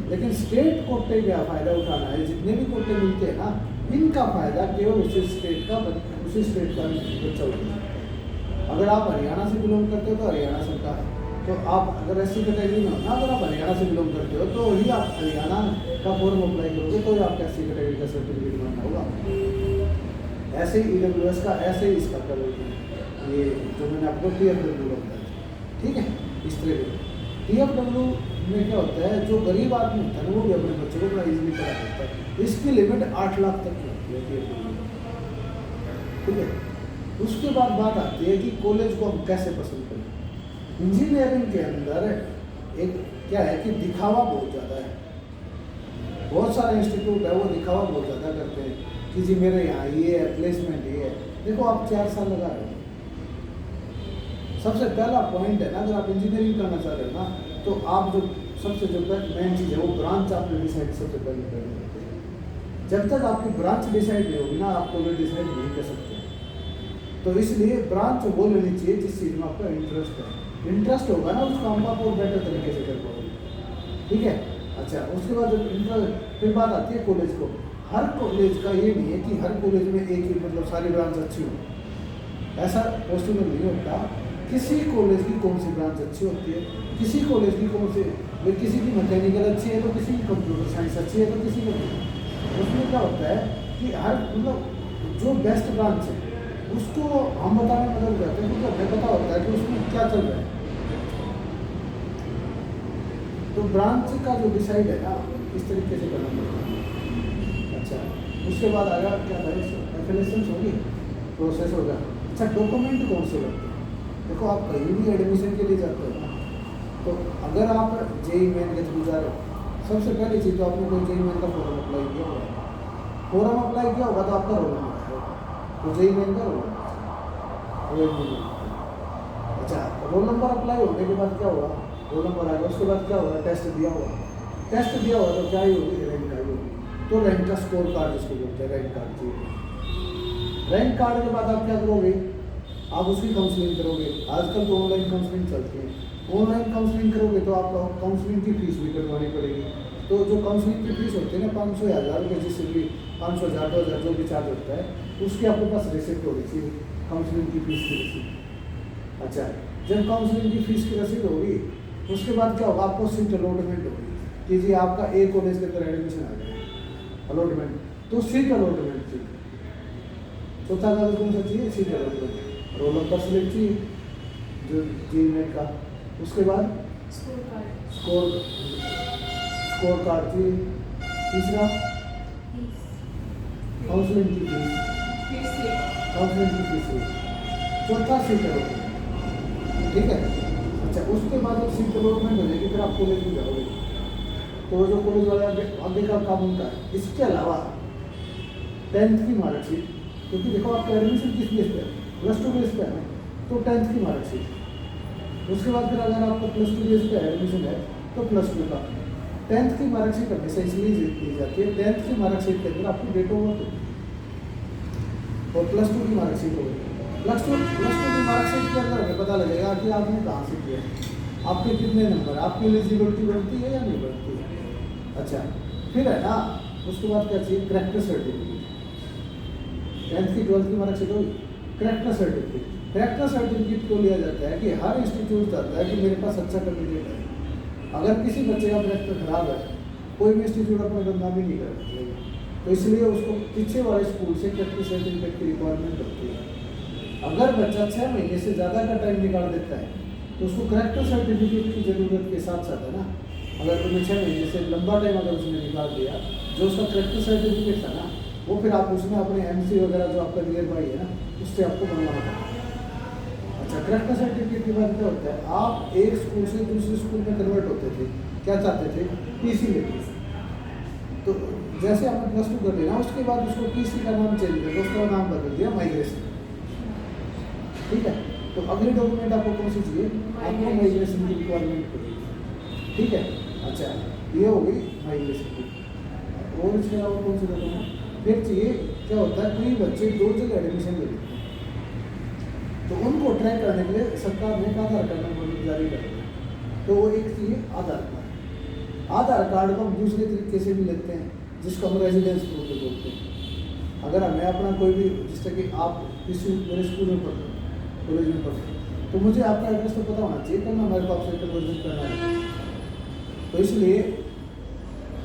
लेकिन स्टेट कोटे का फ़ायदा उठाना है, जितने भी कोटे मिलते हैं ना, इनका फ़ायदा केवल उसी स्टेट का बच्चा उठाता है। अगर आप हरियाणा से बिलोंग करते हो तो हरियाणा सरकार, तो आप अगर SC कैटेगरी में हो ना, अगर आप हरियाणा से बिलोंग करते हो तो ही आप हरियाणा का फॉर्म अप्लाई करोगे तो ही आपका SC कैटेगरी का सर्टिफिकेट बनना होगा। ऐसे ही EWS का, ऐसे ही इसका कर ये जो मैंने आपको PFW बताया। ठीक है, इस तरह के PFW में क्या होता है, जो गरीब आदमी होता है ना वो भी अपने बच्चों को बड़ा ईजिली करा सकता है। इसकी लिमिट 8 लाख तक की होती है PFW। ठीक है, उसके बाद बात आती है कि कॉलेज को हम कैसे पसंद करें। इंजीनियरिंग के अंदर एक क्या है कि दिखावा बहुत ज़्यादा है। बहुत सारे इंस्टीट्यूट है वो दिखावा बहुत ज़्यादा करते हैं कि जी मेरे यहाँ ये है, प्लेसमेंट ये है। देखो आप 4 साल लगा रहे हो। सबसे पहला पॉइंट है ना, अगर आप इंजीनियरिंग करना चाह रहे हो ना, तो आप जो सबसे जो मेन चीज़ है वो ब्रांच आपने डिसाइड सबसे पहले करनी होती है। जब तक आपकी ब्रांच डिसाइड नहीं होगी ना, आप कॉलेज डिसाइड नहीं कर सकते। तो इसलिए ब्रांच वो लेनी चाहिए जिस चीज़ में आपका इंटरेस्ट है। इंटरेस्ट होगा ना, उस काम को आप और बेटर तरीके से कर पाओगे। ठीक है, अच्छा उसके बाद जब इंटरेस्ट, फिर बात आती है कॉलेज को। हर कॉलेज का ये नहीं है कि हर कॉलेज में एक ही मतलब सारी ब्रांच अच्छी हो, ऐसा पॉसिबल नहीं होता। किसी कॉलेज की कौन सी ब्रांच अच्छी होती है, किसी कॉलेज की कौन सी, किसी की मैकेनिकल अच्छी है तो किसी की कंप्यूटर साइंस अच्छी है तो किसी की। उसमें क्या होता है कि हर मतलब जो बेस्ट ब्रांच है उसको हम बताने में मदद करते हैं, क्योंकि हमें पता होता है कि उसमें क्या चल रहा है। तो ब्रांच का जो डिसाइड है ना, इस तरीके से करना पड़ता है। अच्छा उसके बाद आएगा क्या था, एफिलिएशन होगी, प्रोसेस होगा। अच्छा डॉक्यूमेंट कौन से लगते हैं। देखो आप कहीं भी एडमिशन के लिए जाते हो ना, तो अगर आप JEE मेन के थ्रू जा रहे हो, सबसे पहली चीज़ तो आपने कोई JEE मेन का फॉर्म अप्लाई किया होगा। फॉर्म अप्लाई किया होगा तो आपका रोल नंबर आएगा, तो JEE मेन का रोल नंबर। अच्छा रोल नंबर अप्लाई होने के बाद क्या होगा, रोल नंबर आएगा। उसके बाद क्या होगा, टेस्ट दिया होगा। टेस्ट दिया होगा तो क्या ही होगी, रैंक आई होगी। तो रैंक का स्कोर कार्ड जिसको बोलते हैं, रैंक कार्ड चाहिए। रैंक कार्ड के बाद आप क्या करोगे, आप उसकी काउंसलिंग करोगे। आजकल तो ऑनलाइन काउंसलिंग चलती है। ऑनलाइन काउंसलिंग करोगे तो आपको काउंसलिंग की फीस भी कटवानी पड़ेगी। तो जो काउंसलिंग की फीस होती है ना 500 या 1000 रुपये, जिससे भी 500 1000 2000 जो भी चार्ज होता है, उसकी आपके पास रिसिप्ट होनी चाहिए, काउंसलिंग की फीस की रिसिप्ट। अच्छा जब काउंसलिंग की फीस की रसीद होगी उसके बाद क्या होगा, आपको सीट अलॉटमेंट होगी कि जी आपका A कॉलेज के अंदर एडमिशन आ गया, अलॉटमेंट। तो सीट अलॉटमेंट चाहिए। चौथा कागज कौन सा चाहिए, seat allotment. Roll number slip चाहिए जो JEE मेन का। उसके बाद स्कोर कार्ड चाहिए। तीसरा काउंसलिंग की फीस, काउंसलिंग की फीस। चौथा सीट अलॉटमेंट। ठीक है, अच्छा उसके बाद जब सीट अलॉटमेंट हो जाएगी फिर आप कॉलेज में जाओगे, तो जो कॉलेज वाला आगे का काम उनका है। इसके अलावा 10th की मार्कशीट, क्योंकि देखो आपका एडमिशन किस बेस पे है, +2 बेस पे है, तो 10th की मार्कशीट। उसके बाद फिर अगर आपका +2 बेस पे एडमिशन है तो +2 का। 10th की मार्कशीट हमेशा इसलिए दी जाती है, 10th की मार्कशीट के अंदर आपकी डेट ऑफ बर्थ और +2 की मार्कशीट होगी। +2 की मार्कशीट के अंदर हमें पता लगेगा कि आपने कहाँ से किया, आपके कितने नंबर, आपकी एलिजिबिलिटी बढ़ती है या नहीं बढ़ती है। अच्छा फिर है ना, उसके बाद क्या चाहिए, करैक्टर सर्टिफिकेट। 10th की 12th की मार्कशीट होगी, करैक्टर सर्टिफिकेट। करैक्टर सर्टिफिकेट को लिया जाता है कि हर इंस्टीट्यूट चाहता है कि मेरे पास अच्छा कैंडिडेट है। अगर किसी बच्चे का करैक्टर खराब है, कोई भी इंस्टीट्यूट अपना बदनामी नहीं कर सकता, तो इसलिए उसको पीछे वाले स्कूल से करैक्टर सर्टिफिकेट की रिक्वायरमेंट होती है। अगर बच्चा 6 महीने से ज़्यादा का टाइम निकाल देता है तो उसको करेक्टर सर्टिफिकेट की ज़रूरत के साथ साथ है ना, अगर उन्हें 6 महीने से लंबा टाइम अगर उसने निकाल दिया, जो उसका करेक्टर सर्टिफिकेट था ना, वो फिर आप उसमें अपने MC वगैरह जो आपका नियर बाई है ना, उससे आपको बनवाना पड़ेगा। अच्छा, करेक्टर सर्टिफिकेट की बात क्या होता है, आप एक स्कूल से दूसरे स्कूल में कन्वर्ट होते थे, क्या चाहते थे, PC लेते थे। तो जैसे आपने +2 कर लिया, उसके बाद उसको PC का नाम चेंज करके उसका नाम बदल दिया माइग्रेशन, ठीक है। तो अगले डॉक्यूमेंट आपको कौन सी चाहिए, आपको माइग्रेशन की रिक्वायरमेंट पड़ेगी, ठीक है। अच्छा, ये हो गई माइग्रेशन की। और इसके अलावा कौन सी डॉक्यूमेंट फिर चाहिए, क्या होता है, कोई बच्चे 2 जगह एडमिशन ले लेते हैं, तो उनको ट्रैक करने के लिए सरकार ने एक आधार कार्ड नंबर जारी कर दिया, तो वो एक चाहिए आधार कार्ड। आधार कार्ड को हम दूसरे तरीके से भी लेते हैं, जिसको हम रेजिडेंस प्रूफ बोलते हैं। अगर हमें अपना कोई भी, जिस तरह कि आप किसी मेरे स्कूल में पढ़ते हो, कॉलेज में पढ़ते हो, तो मुझे आपका एड्रेस तो पता होना चाहिए, तब मैं मेरे को आपसे कन्वर्जन करना है, तो इसलिए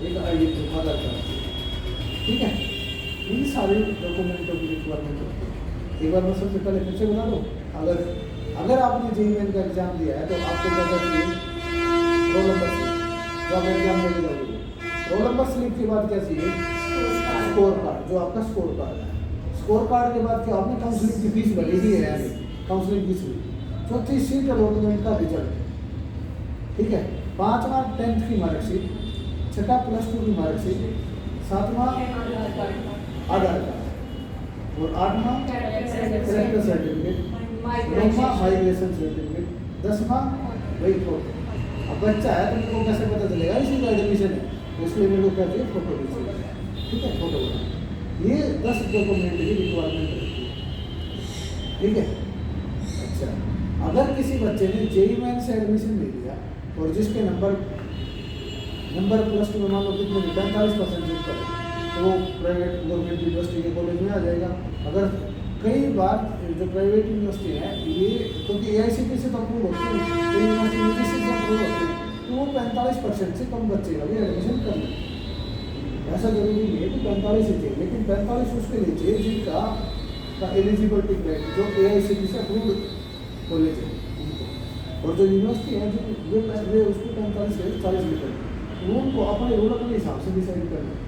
एक आधार कार्ड, ठीक है। इन सारे डॉक्यूमेंटों की रिक्वायरमेंट होती है। एक बार मैं सबसे पहले फिर से बता दूँ, अगर आपने JEE का एग्जाम दिया है तो आपको क्या चाहिए, रोल नंबर स्लिप, जो आप एग्जाम देने जाओगे, रोल नंबर स्लिप के बाद क्या चाहिए, स्कोर कार्ड, जो आपका स्कोर कार्ड है। स्कोर कार्ड के बाद क्या, आपने काउंसलिंग की फीस भरी ही है, काउंसलिंग फीस हुई। चौथी सीट अलॉटमेंट का रिजल्ट, ठीक है। 5वां 10th की मार्कशीट, 6वां +2 की मार्कशीट, 7वां आधार कार्ड, और 8वां करेक्टर सर्टिफिकेट, 9वां माइग्रेशन सर्टिफिकेट, 10वां वही फोटो। अब बच्चा है तो मेरे को कैसे पता चलेगा इसी का एडमिशन है, तो इसलिए मेरे को क्या चाहिए, फोटो भी चाहिए, ठीक है, फोटो बना। ये 10 डॉक्यूमेंट की रिक्वायरमेंट रहती है, ठीक है। अच्छा, अगर किसी बच्चे ने JEE मेन से एडमिशन ले लिया और जिसके नंबर +2 में मान लो कितने 45% पर है, तो वो प्राइवेट गवर्नमेंट यूनिवर्सिटी के कॉलेज में आ जाएगा। अगर कई बार जो प्राइवेट यूनिवर्सिटी है ये, क्योंकि AICTE से तो अप्रूव होते हैं, तो यूनिवर्सिटी UGC से अप्रूव होते हैं, तो वो 45% से कम बच्चे का भी एडमिशन कर लेते हैं। ऐसा जरूरी नहीं है कि 45 ही चाहिए, लेकिन 45 उसके लिए चाहिए जिनका एलिजिबिलिटी क्राइटेरिया जो AICTE से अप्रूव कॉलेज है उनको, और जो यूनिवर्सिटी है जो वे उसको 45 से 40 मीटर, वो उनको अपने रूल अपने हिसाब से डिसाइड करना है,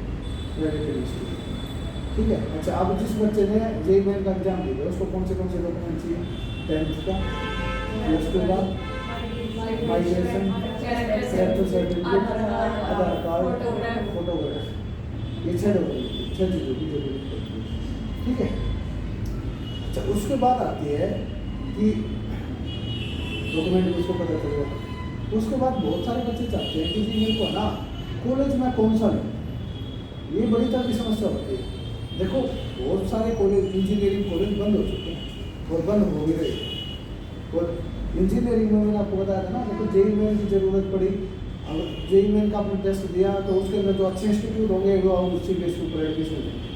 ठीक है। अच्छा, अब जिस बच्चे ने JEE मेन का एग्जाम दिया उसको कौन से डॉक्यूमेंट चाहिए, 10th का, +2 का, माइग्रेशन, करेक्टर सर्टिफिकेट, आधार कार्ड, फोटोग्राफ, ये 6 डॉक्यूमेंट, 6 चीज़ों की जरूरत पड़ती है, ठीक है। अच्छा, उसके बाद आती है कि डॉक्यूमेंट किसको पता चलेगा। उसके बाद बहुत सारे बच्चे चाहते हैं कि जी मेरे को ना कॉलेज में कौन सा लूँ, ये बड़ी तरह की समस्या होती है। देखो, बहुत सारे कॉलेज, इंजीनियरिंग कॉलेज बंद हो चुके हैं और बंद हो भी रहे हैं। और इंजीनियरिंग में मैंने आपको बताया था ना, देखो JEE मेन की ज़रूरत पड़ी, अगर JEE मेन का आपने टेस्ट दिया तो उसके अंदर जो अच्छे इंस्टीट्यूट होंगे वो आप उसी बेस के ऊपर एडमिशन लेंगे,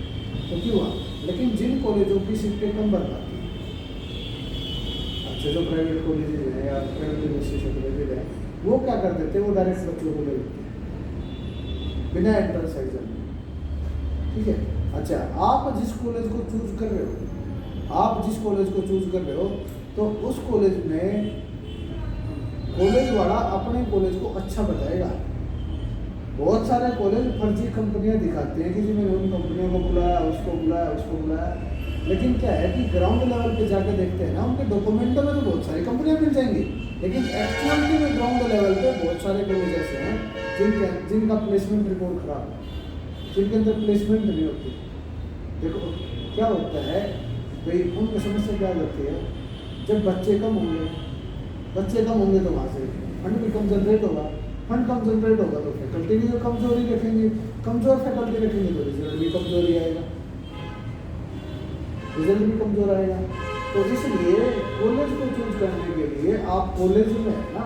तो क्यों हुआ। लेकिन जिन कॉलेजों की सीटें कम भर पाती हैं, अच्छा जो प्राइवेट कॉलेज हैं या प्राइवेट यूनिवर्सिटी कॉलेज हैं, वो क्या कर देते हैं, वो डायरेक्ट बच्चों को ले लेते हैं बिना एंट्रेंस एग्जाम, ठीक है। अच्छा, आप जिस कॉलेज को चूज कर रहे हो, तो उस कॉलेज में कॉलेज वाला अपने कॉलेज को अच्छा बताएगा। बहुत सारे कॉलेज फर्जी कंपनियां दिखाते हैं कि जी मैंने उन कंपनियों को बुलाया, उसको बुलाया, लेकिन क्या है कि ग्राउंड लेवल पे जाकर देखते हैं ना, उनके डॉक्यूमेंटों में तो बहुत सारी कंपनियां मिल जाएंगी, लेकिन एक्चुअलिटी में ग्राउंड लेवल पे बहुत सारे कॉलेज ऐसे हैं जिनका प्लेसमेंट रिपोर्ट खराब है, जिनके अंदर प्लेसमेंट नहीं होती। देखो क्या होता है भाई, उनकी समस्या क्या होती है, जब बच्चे कम होंगे तो वहाँ से फंड भी कम जनरेट होगा, तो फैकल्टी भी कमजोरी रखेंगे, कमजोर फैकल्टी रखेंगे तो रिजल्ट भी कमजोर आएगा। तो इसलिए कॉलेज को चूज करने के लिए आप कॉलेज में ना,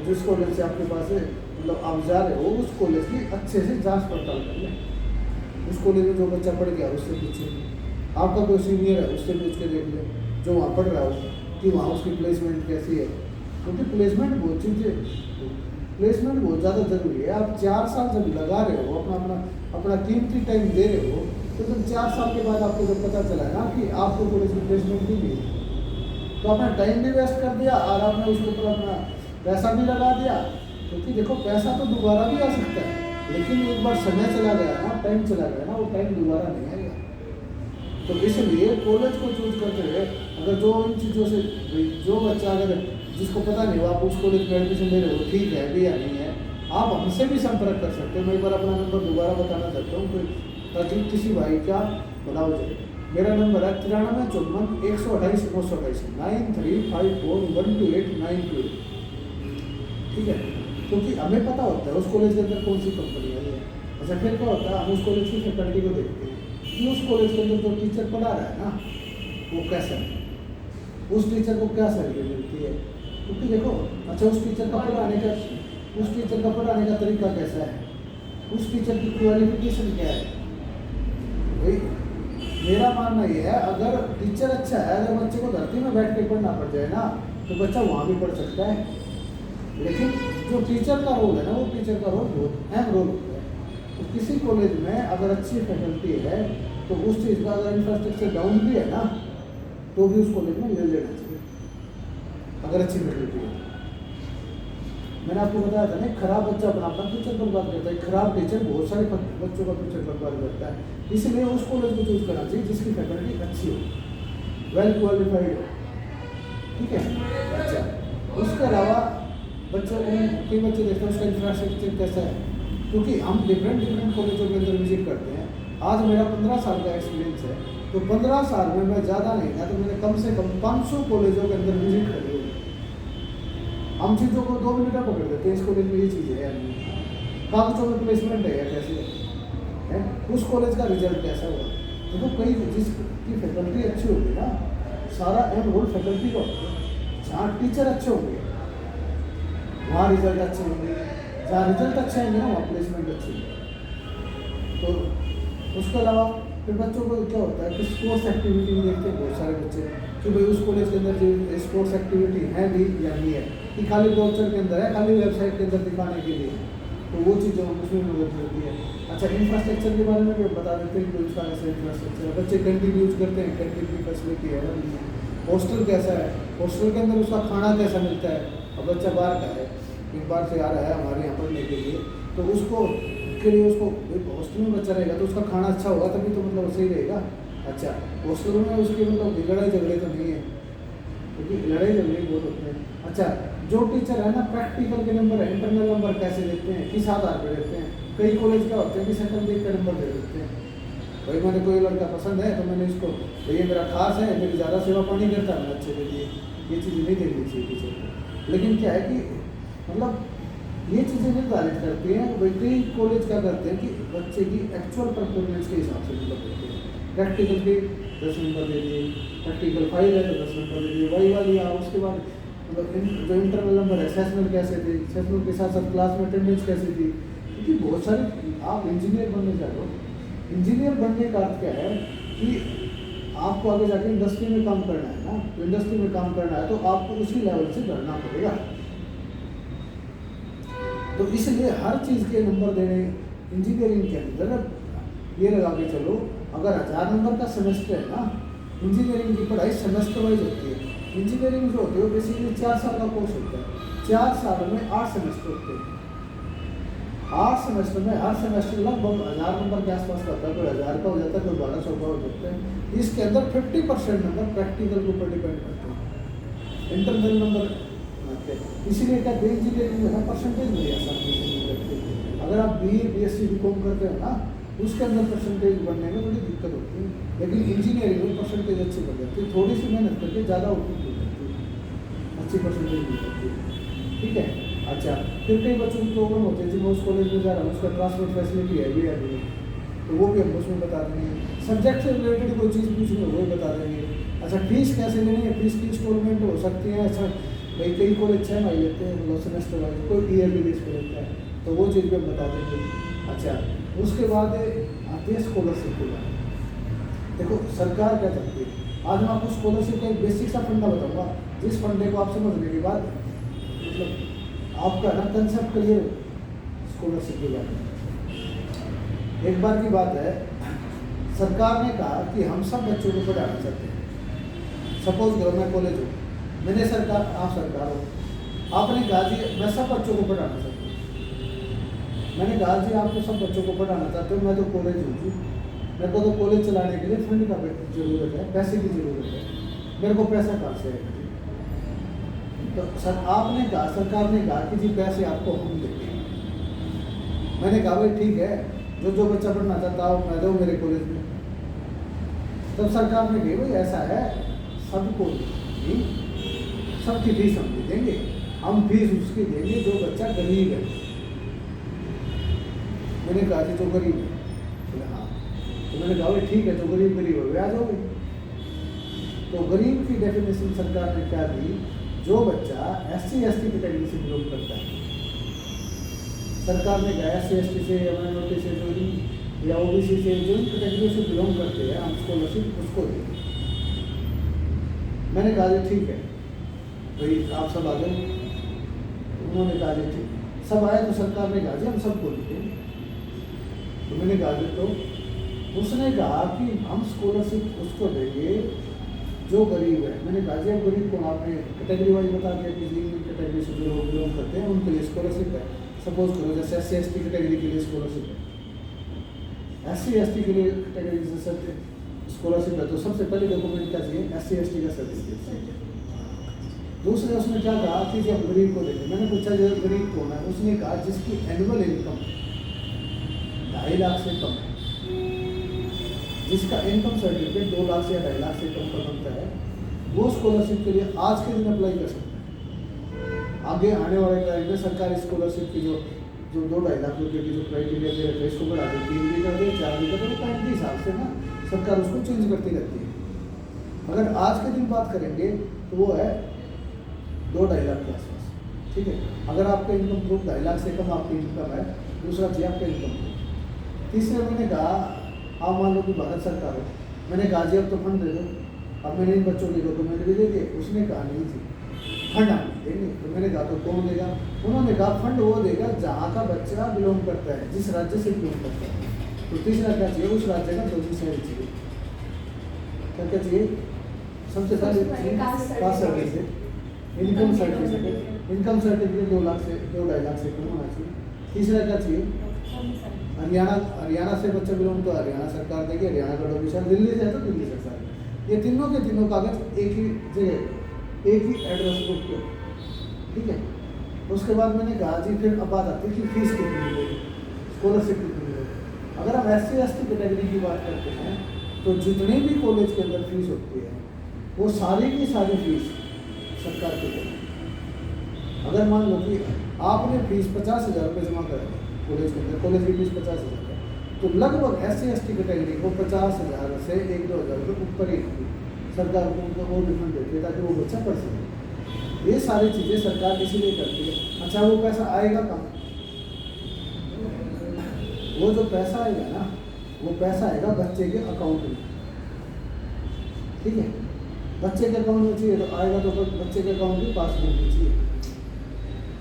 जिस कॉलेज से आपके पास मतलब आप जा रहे हो, उस कॉलेज की अच्छे से जांच पड़ताल कर लें। उस कॉलेज में जो बच्चा पढ़ गया उससे पूछिए, आपका कोई सीनियर है उससे पूछ के देख ले, जो वहाँ पढ़ रहा हो कि वहाँ उसकी प्लेसमेंट कैसी है, क्योंकि प्लेसमेंट बहुत चीज़ है। प्लेसमेंट बहुत ज़्यादा जरूरी है। आप 4 साल जब लगा रहे हो, अपना अपना अपना कीमती टाइम दे रहे हो, तो जब 4 साल के बाद आपको जब पता चला है ना कि आपको कॉलेज में प्लेसमेंट नहीं मिली, तो आपने टाइम भी वेस्ट कर दिया और आपने उसके ऊपर अपना पैसा भी लगा दिया। क्योंकि देखो पैसा तो दोबारा भी आ सकता है, लेकिन एक बार समय चला गया ना, टाइम चला गया ना, वो टाइम दोबारा नहीं आएगा। तो इसलिए कॉलेज को चूज करते हुए अगर जो इन चीज़ों से जो बच्चा अगर जिसको पता नहीं हो आप उस कॉलेज में एडमिशन ले रहे हो ठीक है भी या नहीं है, आप हमसे भी संपर्क कर सकते हो। मैं एक बार अपना नंबर दोबारा बताना चाहता हूँ ताकि किसी भाई का भला हो जाए। मेरा नंबर है 9354 128 9354128 928। ठीक है, क्योंकि हमें पता होता है उस कॉलेज के अंदर कौन सी कंपनी है। अच्छा फिर क्या होता है, हम उस कॉलेज की फैकल्टी को देखते हैं कि उस कॉलेज के अंदर जो टीचर पढ़ा रहा है ना वो कैसा है, उस टीचर को क्या सैलरी मिलती है। क्योंकि देखो अच्छा उस टीचर का पढ़ाने का तरीका कैसा है, उस टीचर की क्वालिफिकेशन क्या है। भाई मेरा मानना ये है अगर टीचर अच्छा है, अगर बच्चे को धरती में बैठ के पढ़ना पड़ जाए ना तो बच्चा वहाँ भी पढ़ सकता है। लेकिन जो टीचर का रोल है ना, वो टीचर का रोल बहुत अहम रोल होता है। तो किसी कॉलेज में अगर अच्छी फैकल्टी है तो उस चीज़ का अगर इंफ्रास्ट्रक्चर डाउन भी है ना तो भी उस कॉलेज में ले लेना चाहिए अगर अच्छी फैकल्टी है। मैंने आपको बताया था ना, खराब बच्चा अपना अपना फ्यूचर बर्बाद करता है, खराब टीचर बहुत सारे बच्चों का फ्यूचर बर्बाद करता है। इसलिए उस कॉलेज को चूज करना चाहिए जिसकी फैकल्टी अच्छी हो, वेल क्वालिफाइड हो। ठीक है, अच्छा उसके अलावा बच्चों कई बच्चे देखते हैं उसका इंफ्रास्ट्रक्चर कैसा है, क्योंकि हम डिफरेंट कॉलेजों के अंदर विजिट करते हैं। आज मेरा 15 साल का एक्सपीरियंस है, तो 15 साल में मैं ज़्यादा नहीं था तो मैंने कम से कम 500 कॉलेजों के अंदर विजिट करी होगी। हम चीज़ों को 2 मिनट में पकड़ देते हैं, इस कॉलेज में ये चीज़ है, कागजों में प्लेसमेंट है या कैसे है, उस कॉलेज का रिजल्ट कैसा हुआ। देखो कई जिसकी फैकल्टी अच्छी होगी ना, सारा एम रोल फैकल्टी का होगा। जहाँ टीचर अच्छे होंगे वहाँ रिजल्ट अच्छे होंगे, जहाँ रिजल्ट अच्छे होंगे ना वहाँ प्लेसमेंट अच्छी होगी। तो उसके अलावा फिर बच्चों को क्या होता है कि स्पोर्ट्स एक्टिविटी भी देखते हैं बहुत सारे बच्चे कि भाई उस कॉलेज के अंदर जो स्पोर्ट्स एक्टिविटी है भी या नहीं है, कि खाली ब्रोचर के अंदर है, खाली वेबसाइट के अंदर दिखाने के लिए, तो वो चीज़ें उसमें मदद मिलती है। अच्छा इंफ्रास्ट्रक्चर के बारे में भी बता देते हैं कि उसका ऐसा इंफ्रास्ट्रक्चर है, बच्चे कैंटीन यूज करते हैं, कैंटीन की फैसिलिटी है ना, हॉस्टल कैसा है, हॉस्टल के अंदर उसका खाना कैसा मिलता है। अब बच्चा बाहर का है, एक बार से आ रहा है हमारे यहाँ पढ़ने के लिए, तो उसको के लिए उसको हॉस्टल में बच्चा रहेगा तो उसका खाना अच्छा होगा तभी तो मतलब सही रहेगा। अच्छा हॉस्टल में उसके मतलब लड़ाई झगड़े तो नहीं है, क्योंकि लड़ाई झगड़े बहुत होते हैं। अच्छा जो टीचर है ना प्रैक्टिकल के नंबर है, इंटरनल नंबर कैसे देते हैं, किस आधार पर देते हैं। कई कॉलेज क्या होते हैं कि सेकंड देख का नंबर दे देते हैं, भाई मैंने कोई लड़का पसंद है तो मैंने इसको ये मेरा खास है, मेरी ज़्यादा सेवा पानी करता है, मैं अच्छे के लिए ये चीज़ें नहीं देखनी चाहिए टीचर को। लेकिन क्या है कि मतलब ये चीज़ें निर्धारित करती हैं। भाई कई कॉलेज क्या करते हैं कि बच्चे की एक्चुअल परफॉर्मेंस के हिसाब से मतलब देते हैं। प्रैक्टिकल के 10 नंबर दे दिए, प्रैक्टिकल 5 है तो 10 नंबर दे दिए, वही वाली आ उसके बाद मतलब जो इंटरनल नंबर है, असेसमेंट कैसे थी, असेसमेंट के साथ साथ क्लास में अटेंडेंस कैसी थी। क्योंकि बहुत सारे आप इंजीनियर बनने जा रहे हो, इंजीनियर बनने का अर्थ क्या है कि आपको आगे जाके इंडस्ट्री में काम करना है ना, तो इंडस्ट्री में काम करना है तो आपको उसी लेवल से बढ़ना पड़ेगा। तो इसलिए हर चीज़ के नंबर देने इंजीनियरिंग के अंदर ये लगा के चलो, अगर 1000 नंबर का सेमेस्टर है ना, इंजीनियरिंग की पढ़ाई सेमेस्टर वाइज होती है। इंजीनियरिंग जो होती है बेसिकली 4 साल का कोर्स होता है, 4 साल में 8 सेमेस्टर होते हैं। 8 सेमेस्टर में हर सेमेस्टर लगभग 1000 नंबर के आसपास का होता है, कोई 1000 का हो जाता है, कोई 1200 का हो जाता है। इसके अंदर 50% नंबर प्रैक्टिकल के ऊपर डिपेंड करते हैं, इंटरनल नंबर आते हैं। इसीलिए क्या इंजीनियरिंग में ना परसेंटेज नहीं आसानी से नहीं करते। अगर आप BA BSc BCom करते हो ना, उसके अंदर परसेंटेज बनने में बड़ी दिक्कत होती है, लेकिन इंजीनियरिंग में परसेंटेज अच्छी बन जाती है, थोड़ी सी मेहनत करके ज़्यादा आउटपुट हो जाती है, अच्छी परसेंटेज मिल जाती है। ठीक है, अच्छा फिर कई बच्चों को प्रॉब्लम होते हैं, जब मैं उस कॉलेज में जा रहा हूँ उसका ट्रांसपोर्ट फैसिलिटी है भी या नहीं, तो वो भी हम उसमें बता देंगे। सब्जेक्ट से रिलेटेड कोई चीज़ पूछनी हो वो बता देंगे। अच्छा फीस कैसे लेनी है, फीस की इंस्टॉलमेंट हो सकती है। अच्छा भाई कई कॉलेज 6 महीने लेते हैं, मतलब सेमेस्टर वाइज, कोई ईयरली बेस पर लेता है, तो वो चीज़ भी हम बता देंगे। अच्छा उसके बाद आती है स्कॉलरशिप की बात। देखो सरकार क्या चाहती है, आज मैं आपको स्कॉलरशिप का एक बेसिक सा फंडा बताऊंगा, जिस फंडे को आप समझने के बाद मतलब आपका ना कंसेप्ट क्लियर स्कॉलरशिप के बारे में। एक बार की बात है, सरकार ने कहा कि हम सब बच्चों को पढ़ाना चाहते हैं। सपोज करो मैं कॉलेज हूँ, मैंने सरकार, आप सरकार हो, आपने कहा जी मैं सब बच्चों को पढ़ाना चाहता हूँ। मैंने कहा जी आप तो सब बच्चों को पढ़ाना चाहते हो, मैं तो कॉलेज हूँ जी, मेरे को तो कॉलेज चलाने के लिए फंड का जरूरत है, पैसे की जरूरत है, मेरे को पैसा कहाँ से आएगा जी? तो सर आपने कहा, सरकार ने कहा कि जी पैसे आपको हम देंगे। मैंने कहा भाई ठीक है, जो बच्चा पढ़ना चाहता हो मैं दो मेरे कॉलेज में। तब सरकार ने कही भाई ऐसा है, सबको सबकी फीस हम दे देंगे, हम फीस उसकी देंगे जो बच्चा गरीब है। मैंने कहा जी जो गरीब है, बोले हाँ। तो मैंने कहा भाई ठीक है, जो गरीब है वे आ जाओगे। तो गरीब की डेफिनेशन सरकार ने क्या दी, जो बच्चा SC/ST कैटेगरी से बिलोंग करता है। सरकार ने कहा SC/ST से या माइनॉरिटी से जो या OBC से जो कैटेगरी से बिलोंग करते हैं हम स्कॉलरशिप उसको देंगे। मैंने कहा जी ठीक है भाई आप सब आ जाओ। उन्होंने कहा जी ठीक, सब आए तो सरकार ने कहा जी हम सबको देंगे। तो मैंने कहा जी तो उसने कहा कि हम स्कॉलरशिप उसको देंगे जो गरीब है। मैंने कहा जी अब गरीब को आपने कैटेगरी वाइज बता दिया कि जिन कैटेगरी से जो लोग बिलोंग करते हैं उनके लिए स्कॉलरशिप है। सपोज करो जैसे SC/ST कैटेगरी के लिए स्कॉलरशिप है, SC/ST के लिए कैटेगरी से स्कॉलरशिप है, तो सबसे पहले डॉक्यूमेंट क्या चाहिए, SC/ST का सर्टिफिकेट चाहिए। दूसरे उसने क्या कहा कि जब गरीब को देंगे। मैंने पूछा जो गरीब कौन है, उसने कहा जिसकी एनुअल इनकम 2.5 लाख से कम है, जिसका इनकम सर्टिफिकेट 2 लाख से या 2.5 लाख से कम का बनता है, वो स्कॉलरशिप के लिए आज के दिन अप्लाई कर सकता है। आगे आने वाले टाइम में सरकार स्कॉलरशिप की जो 2-2.5 लाख रुपये की जो क्राइटेरिया दे रखे इसको बढ़ा दे, 3 भी कर दे, 4 भी कर दे, टाइम के हिसाब से ना सरकार उसको चेंज करती रहती है। अगर आज के दिन बात करेंगे तो वो है 2-2.5 लाख के आसपास, ठीक है। अगर आपका इनकम प्रूफ 2.5 लाख से कम आपकी इनकम है, दूसरा चाहिए आपका इनकम प्रूफ। तीसरे मैंने कहा आप मान लो कि भारत सरकार है, मैंने कहा जी अब तो फंड दे दो, अब मैंने इन बच्चों के डॉक्यूमेंट भी दे दिए। उसने कहा नहीं जी फंड हम देंगे। तो मैंने कहा तो कौन देगा? उन्होंने कहा फंड वो देगा जहाँ का बच्चा बिलोंग करता है, जिस राज्य से बिलोंग करता है। तो तीसरा क्या चाहिए, उस राज्य का डोमिसाइल चाहिए। क्या क्या चाहिए? सबसे पहले caste certificate, income certificate. Income certificate 2 lakh से 2-2.5 लाख से कम होना चाहिए। तीसरा क्या चाहिए? हरियाणा से बच्चा बिलोंग तो हरियाणा सरकार देगी, हरियाणा का डोमिसाइल। दिल्ली से है तो दिल्ली सरकार। ये तीनों के तीनों कागज एक ही जगह, एक ही एड्रेस बुक पे, ठीक है। उसके बाद मैंने कहा जी फिर अब बात आती है कि फीस कितनी मिलेगी, स्कॉलरशिप कितनी मिलेगी। अगर हम SC/ST कैटेगरी की बात करते हैं तो जितनी भी कॉलेज के अंदर फीस होती है वो सारी की सारी फीस सरकार की है। अगर मान लो कि आपने फीस 50,000 रुपये जमा करा कॉलेज के अंदर, कॉलेज की फीस 50,000 है, तो लगभग SC/ST कैटेगरी को 50,000 से 1-2 हज़ार रुपये ऊपर ही सरकार को उनको और रिफंड देती है ताकि वो बच्चा पढ़ सके। ये सारी चीज़ें सरकार इसीलिए करती है। अच्छा वो पैसा आएगा कहाँ? वो जो पैसा आएगा ना, वो पैसा आएगा बच्चे के अकाउंट में, ठीक है। बच्चे के अकाउंट में चाहिए तो आएगा तो बच्चे के अकाउंट की पासबुक भी चाहिए,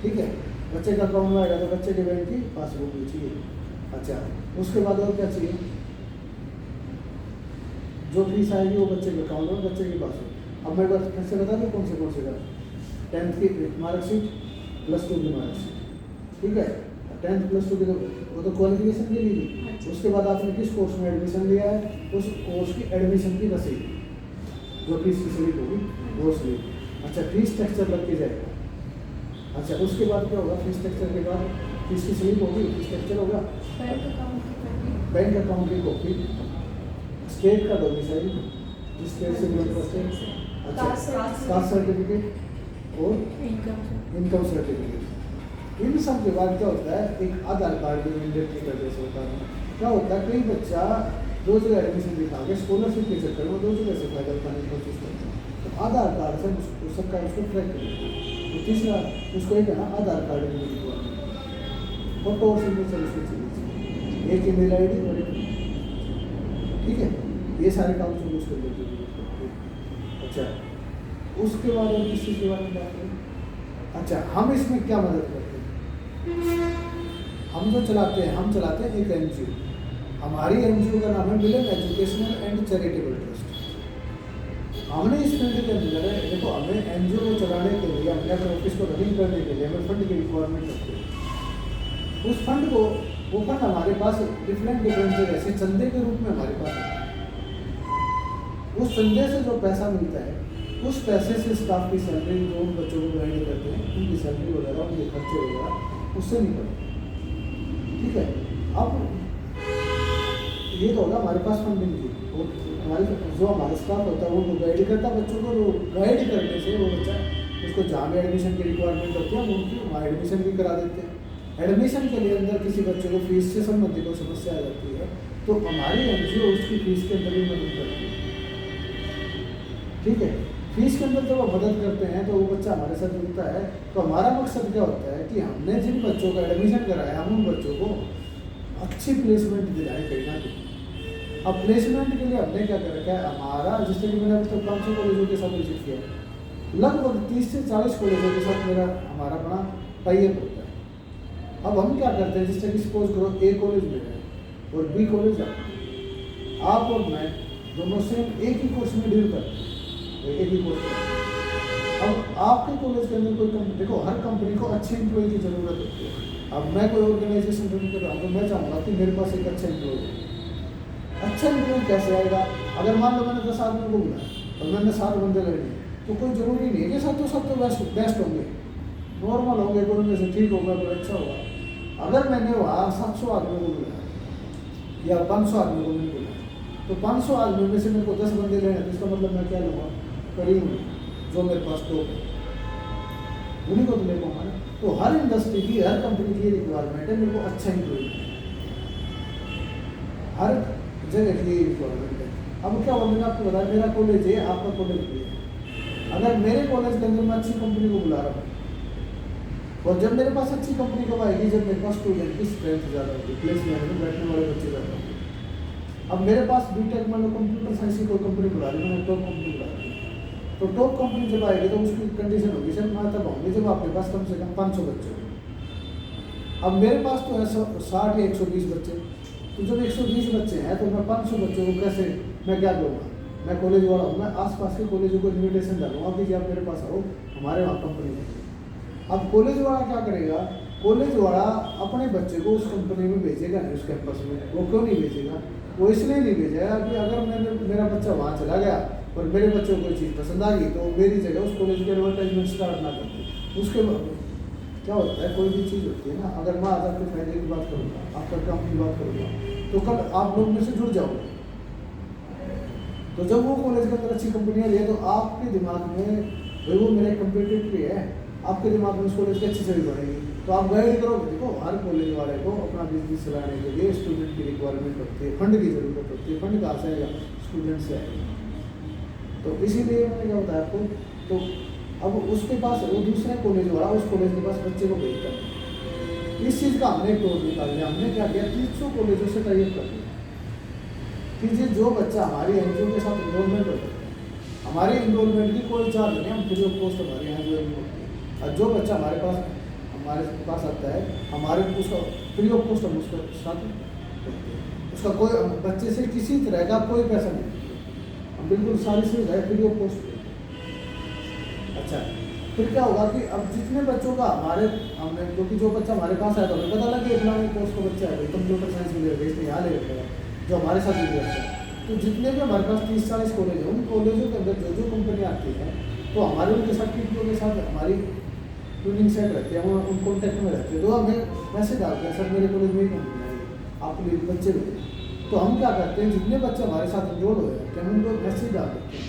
ठीक है। बच्चे के अकाउंट में आएगा तो बच्चे के बैंक की पासबुक भी चाहिए। अच्छा उसके बाद और क्या चाहिए? जो फीस आएगी वो बच्चे के अकाउंट में, बच्चे के पास। अब मैं बस फिर से बता दूँ कौन से का 10th की मार्कशीट, +2 की मार्कशीट, ठीक है। 10th +2 की तो वो तो क्वालिफिकेशन के लिए थी। उसके बाद आपने किस कोर्स में एडमिशन लिया है, उस कोर्स की एडमिशन की रसीद, जो फीस की स्लिप होगी वो स्लिप। अच्छा फीस स्ट्रक्चर लग के जाएगा। अच्छा उसके बाद क्या होगा? फीस स्ट्रक्चर के बाद फीस की स्लिप होगी, फीस स्ट्रक्चर होगा, बैंक अकाउंट की कॉपी, स्टेट का डोमिसाइल, जिस स्टेट से बिलोंग करते हैं। अच्छा कास्ट सर्टिफिकेट और इनकम सर्टिफिकेट। इन सब के बाद क्या होता है? एक आधार कार्ड जो इंडियन की तरह से होता है। क्या होता है, कई बच्चा 2 जगह एडमिशन दिखा के स्कॉलरशिप के चक्कर में 2 जगह से फायदा उठाने की कोशिश करता है। तो आधार कार्ड से सरकार उसको ट्रैक करेगी। तो तीसरा उसको एक है ना आधार कार्ड भी लिखवा, फोटो और सिग्नेचर उसको चाहिए, एक ईमेल ID और एक, ठीक है। ये सारे काम से यूज़ कर लेते हैं। अच्छा उसके बाद और किस चीज़ के बारे में बात करें? अच्छा हम इसमें क्या मदद करते हैं? हम जो चलाते हैं, हम चलाते हैं एक एनजीओ। हमारी एनजीओ का नाम है मिलन एजुकेशनल एंड चैरिटेबल ट्रस्ट। हमने इस फील्ड के अंदर देखो, हमें एनजीओ को चलाने के लिए, हमने अपने ऑफिस को रनिंग करने के लिए हमें फंड की रिक्वायरमेंट होती है। उस फंड को, वो फंड हमारे पास डिफरेंट जगह से चंदे के रूप में हमारे पास है। उस चंदे से जो पैसा मिलता है, उस पैसे से स्टाफ की सैलरी, जो उन बच्चों को गाइड करते हैं, उनकी सैलरी वगैरह, उनके खर्चे वगैरह उससे निकलते हैं। ठीक है, अब ये तो होगा हमारे पास फंडिंग की। वो हमारे जो हमारा स्टाफ होता है वो गाइड करता है बच्चों को। वो गाइड करने से वो बच्चा, उसको जहाँ भी एडमिशन की रिक्वायरमेंट होती है हम उनकी वहाँ एडमिशन भी करा देते हैं। एडमिशन के लिए अंदर किसी बच्चे को फीस से संबंधित कोई समस्या आ जाती है तो हमारी एनजीओ उसकी फीस के अंदर भी मदद करती है। ठीक है, फीस के अंदर जब वो मदद करते हैं तो वो बच्चा हमारे साथ जुड़ता है। तो हमारा मकसद क्या होता है कि हमने जिन बच्चों का एडमिशन कराया, हम उन बच्चों को अच्छी प्लेसमेंट दिलाएं कहीं ना कहीं। अब प्लेसमेंट के लिए हमने क्या कर रखा है, हमारा जैसे कि मैंने अभी तक 500 कॉलेजों के साथ विजिट किया, लगभग 30 से 40 कॉलेजों के साथ हमारा बड़ा टाइप होता है। अब हम क्या करते हैं, जैसे कि सपोज करो ए कॉलेज में है और बी कॉलेज है, आप और मैं दोनों सेम एक ही कोर्स में डील करते हैं, एक ही कोर्स में। अब आपके कॉलेज के अंदर कोई कंपनी, देखो हर कंपनी को अच्छे एम्प्लॉय की जरूरत होती है। अब मैं कोई ऑर्गेनाइजेशन रन कर रहा हूँ तो मैं चाहूँगा कि मेरे पास एक अच्छा एम्प्लॉय है। अच्छा एम्प्लॉय कैसे आएगा, अगर मान लो मैंने 10 आदमी को बुलाया और मैंने 7 बंदे लेने, तो कोई ज़रूरी नहीं है कि सब तो बेस्ट होंगे, नॉर्मल होंगे, कोई उनमें से ठीक होगा, कोई अच्छा होगा। अगर मैंने वहाँ 700 आदमियों को बुलाया या 500 आदमियों को मैंने बुलाया, तो 500 आदमियों में से मेरे को 10 बंदे लेने, तो इसका मतलब मैं क्या लूँगा, करीब जो मेरे पास टॉप है उन्हीं को तो ले पाऊँगा ना। तो हर इंडस्ट्री की, हर कंपनी की रिक्वायरमेंट है मेरे को अच्छा एम्प्लॉय, हर जगह की रिक्वायरमेंट है। अब क्या बोल, मैंने आपको बताया मेरा कॉलेज है, आपका कॉलेज भी है। अगर मेरे कॉलेज के अंदर मैं अच्छी कंपनी को बुला रहा हूँ और जब मेरे पास अच्छी कंपनी कब आएगी, जब मेरे पास स्टूडेंट की स्ट्रेंथ ज़्यादा होगी, प्लेसमेंट में बैठने वाले बच्चे ज़्यादा होंगे। अब मेरे पास बीटेक मान लो कंप्यूटर साइंस की कोई कंपनी बुला रही है, मैंने टॉप कंपनी बुला रही है, तो टॉप कंपनी जब आएगी तो उसकी कंडीशन होगी, सर मैं तब आऊँगी जब आपके पास कम से कम 500 बच्चे होंगे। अब मेरे पास तो है 60 या 120 बच्चे, तो जब 120 बच्चे हैं तो मैं 500 बच्चों को कैसे, मैं क्या करूँगा, मैं कॉलेज वाला हूँ, मैं आसपास के कॉलेजों को इन्विटेशन डालूंगा कि आप मेरे पास आओ, हमारे वहाँ कंपनी में। अब कॉलेज वाला क्या करेगा, कॉलेज वाला अपने बच्चे को उस कंपनी में भेजेगा नहीं, उस कैंपस में। वो क्यों नहीं भेजेगा, वो इसलिए नहीं भेजेगा कि अगर मेरा बच्चा वहाँ चला गया और मेरे बच्चे को कोई चीज़ पसंद आ गई तो मेरी जगह उस कॉलेज की एडवर्टाइजमेंट स्टार्ट ना करते। उसके बाद क्या होता है, कोई भी चीज़ होती है ना, अगर मैं आज आपके फायदे की बात करूँगा, आपका काम की बात करूँगा, तो कल आप लोग में से जुड़ जाओगे। तो जब वो कॉलेज के अंदर अच्छी कंपनियाँ रही है तो आपके दिमाग में भाई वो मेरे कंपेटिटिव भी है, आपके दिमाग में उस कॉलेज की अच्छी छवि बढ़ेगी, तो आप गाइड करोगे। देखो हर कॉलेज वाले को अपना बिजनेस चलाने के लिए स्टूडेंट की रिक्वायरमेंट होती है, फंड की ज़रूरत होती है। फंड कहाँ से आएगा, स्टूडेंट से आएगा। तो इसीलिए मैंने क्या बताया आपको, तो अब उसके पास वो दूसरे कॉलेज वाला उस कॉलेज के पास बच्चे को भेजता है। इस चीज़ का हमने एक टोल निकाल दिया, हमने क्या किया, 300 कॉलेजों से टाइप कर दिया कि जो बच्चा हमारी एनजीओ के साथ इनरोलमेंट हो सकता है, हमारे इनरोलमेंट की कोई चार्ज नहीं, हम फ्री ऑफ कॉस्ट हमारे यहाँ जो है, और जो बच्चा हमारे पास आता है, हमारे उसका फ्री ऑफ कॉस्ट हम उसका साथ, उसका कोई बच्चे से किसी तरह का कोई पैसा नहीं, हम बिल्कुल सारी सुविधाएं फ्री ऑफ कॉस्ट। अच्छा, फिर क्या होगा कि अब जितने बच्चों का हमने क्योंकि जो बच्चा हमारे पास आया था हमें पता लगा कि इतना कोर्स का बच्चा है, कंप्यूटर साइंस में ले रहे इसलिए यहाँ ले रखेगा जो हमारे साथ जुड़ जाता है। तो जितने भी हमारे पास 30-40 कॉलेज हैं, उन कॉलेजों के अंदर जो कंपनी आती है तो हमारे उनके साथ टीपीओ के साथ हमारी ट्यूनिंग सेट रहती है, हम उन कॉन्टैक्ट में रहते हैं। तो हमें मैसेज डालते हैं, सर मेरे कॉलेज में ही कंपनी आई है, आप मेरे बच्चे भेजें। तो हम क्या करते हैं, जितने बच्चे हमारे साथ इनरोल हो जाते हैं हम उनको मैसेज डाल देते हैं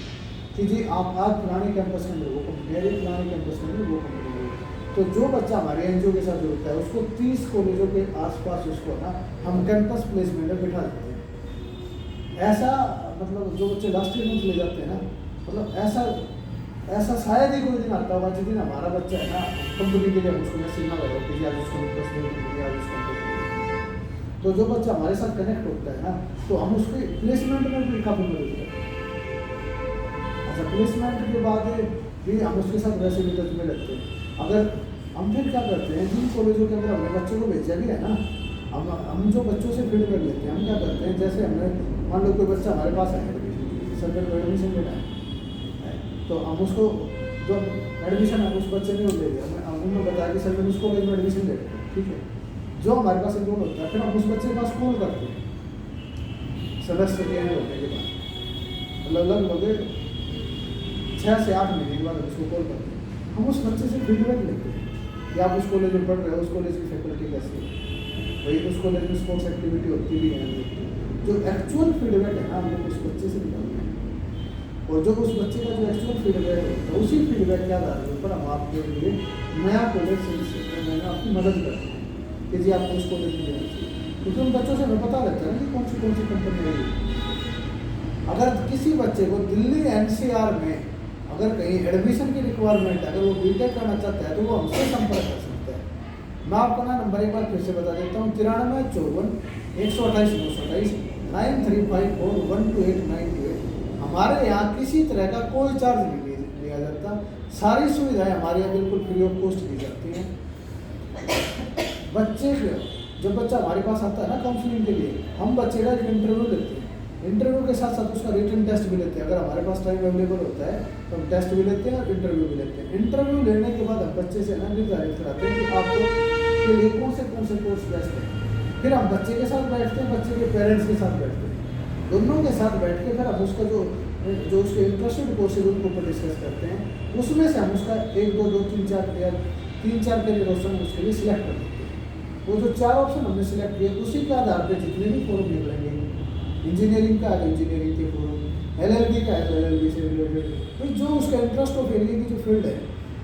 कि जी आप आज पुराने कैंपस के अंदर वो कंपनी है, पुराने कैंपस के अंदर वो कंपनी है। तो जो बच्चा हमारे एनजीओ के साथ जुड़ता है उसको 30 कॉलेजों के आसपास उसको ना हम कैंपस प्लेसमेंट में बिठा देते हैं। ऐसा मतलब जो बच्चे लास्ट ईयर में चले जाते हैं ना, मतलब ऐसा शायद ही कोई दिन आता होगा जिस दिन हमारा बच्चा है ना कंपनी के लिए उसको मैसेज ना लगाओ कि आज उसको तो जो बच्चा हमारे साथ कनेक्ट होता है ना तो हम उसके प्लेसमेंट में भी काफ़ी मदद करते हैं। अच्छा, प्लेसमेंट के बाद भी हम उसके साथ वैसे भी टच में रहते हैं। अगर हम फिर क्या करते हैं, जिन कॉलेजों के अंदर हमने बच्चों को भेजा भी है ना, हम जो बच्चों से फीडबैक लेते हैं, हम क्या करते हैं, जैसे हमने मान लो कोई बच्चा हमारे पास आया एडमिशन, सर मेरे को एडमिशन लेना है, तो हम उसको जो एडमिशन है उस बच्चे ने ले लिया, हम उन्होंने बताया कि सर मैंने उस कॉलेज में एडमिशन ले लिया, ठीक है। जो हमारे पास इनरोल होता है, फिर हम उस बच्चे के पास कॉल करते हैं सेमेस्टर के एंड होने के बाद, मतलब लगभग 6 से 8 महीने के बाद हम उसको कॉल करते हैं, हम उस बच्चे से फीडबैक लेते हैं कि आप उस कॉलेज में पढ़ रहे हो, उस कॉलेज की फैकल्टी कैसी है, भाई उस कॉलेज में स्पोर्ट्स एक्टिविटी होती भी है, जो एक्चुअल फीडबैक है ना हम लोग उस बच्चे से निकालते हैं, और जो उस बच्चे का जो एक्चुअल फीडबैक है उसी फीडबैक के आधार पर हम आपके लिए नया कॉलेज से आपकी मदद करते हैं कि जी आपको उस कॉलेज में देना चाहिए, क्योंकि उन बच्चों से हमें पता लगता है कि कौन सी कंपनी है। अगर किसी बच्चे को दिल्ली एनसीआर में अगर कहीं एडमिशन की रिक्वायरमेंट, अगर वो बीटेक करना चाहता है तो वो हमसे संपर्क कर सकता है। मैं आपका ना नंबर एक बार फिर से बता देता हूँ, 9354 128 928 9354 128 928। हमारे यहाँ किसी तरह का कोई चार्ज नहीं लिया जाता, सारी सुविधाएं हमारे यहाँ बिल्कुल फ्री ऑफ कॉस्ट दी जाती हैं। बच्चे जब बच्चा हमारे पास आता है ना काउंसलिंग के लिए, हम बच्चे का एक इंटरव्यू लेते हैं, इंटरव्यू के साथ साथ उसका रिटन टेस्ट भी लेते हैं, अगर हमारे पास टाइम अवेलेबल होता है तो हम टेस्ट भी लेते हैं और इंटरव्यू भी लेते हैं। इंटरव्यू लेने के बाद हम बच्चे से ना निर्धारित कराते हैं कि आपको के लिए कौन से कोर्स बेस्ट है। फिर हम बच्चे के साथ बैठते हैं, बच्चे के पेरेंट्स के साथ बैठते हैं, दोनों के साथ बैठ के फिर हम उसका जो उसके इंटरेस्टेड कोर्सेज उनके ऊपर डिस्कस करते हैं, उसमें से हम उसका 1 2 2 3 4 या 3-4 करियर ऑप्शन उसके लिए सिलेक्ट कर देते हैं। वो जो 4 ऑप्शन हमने सिलेक्ट किए उसी के आधार पर जितने भी फॉर्म निकलेंगे, इंजीनियरिंग का है इंजीनियरिंग के फॉर्म, LLB का है तो LLB से रिलेटेड, तो जो उसका इंटरेस्ट हो एरिया की जो फील्ड है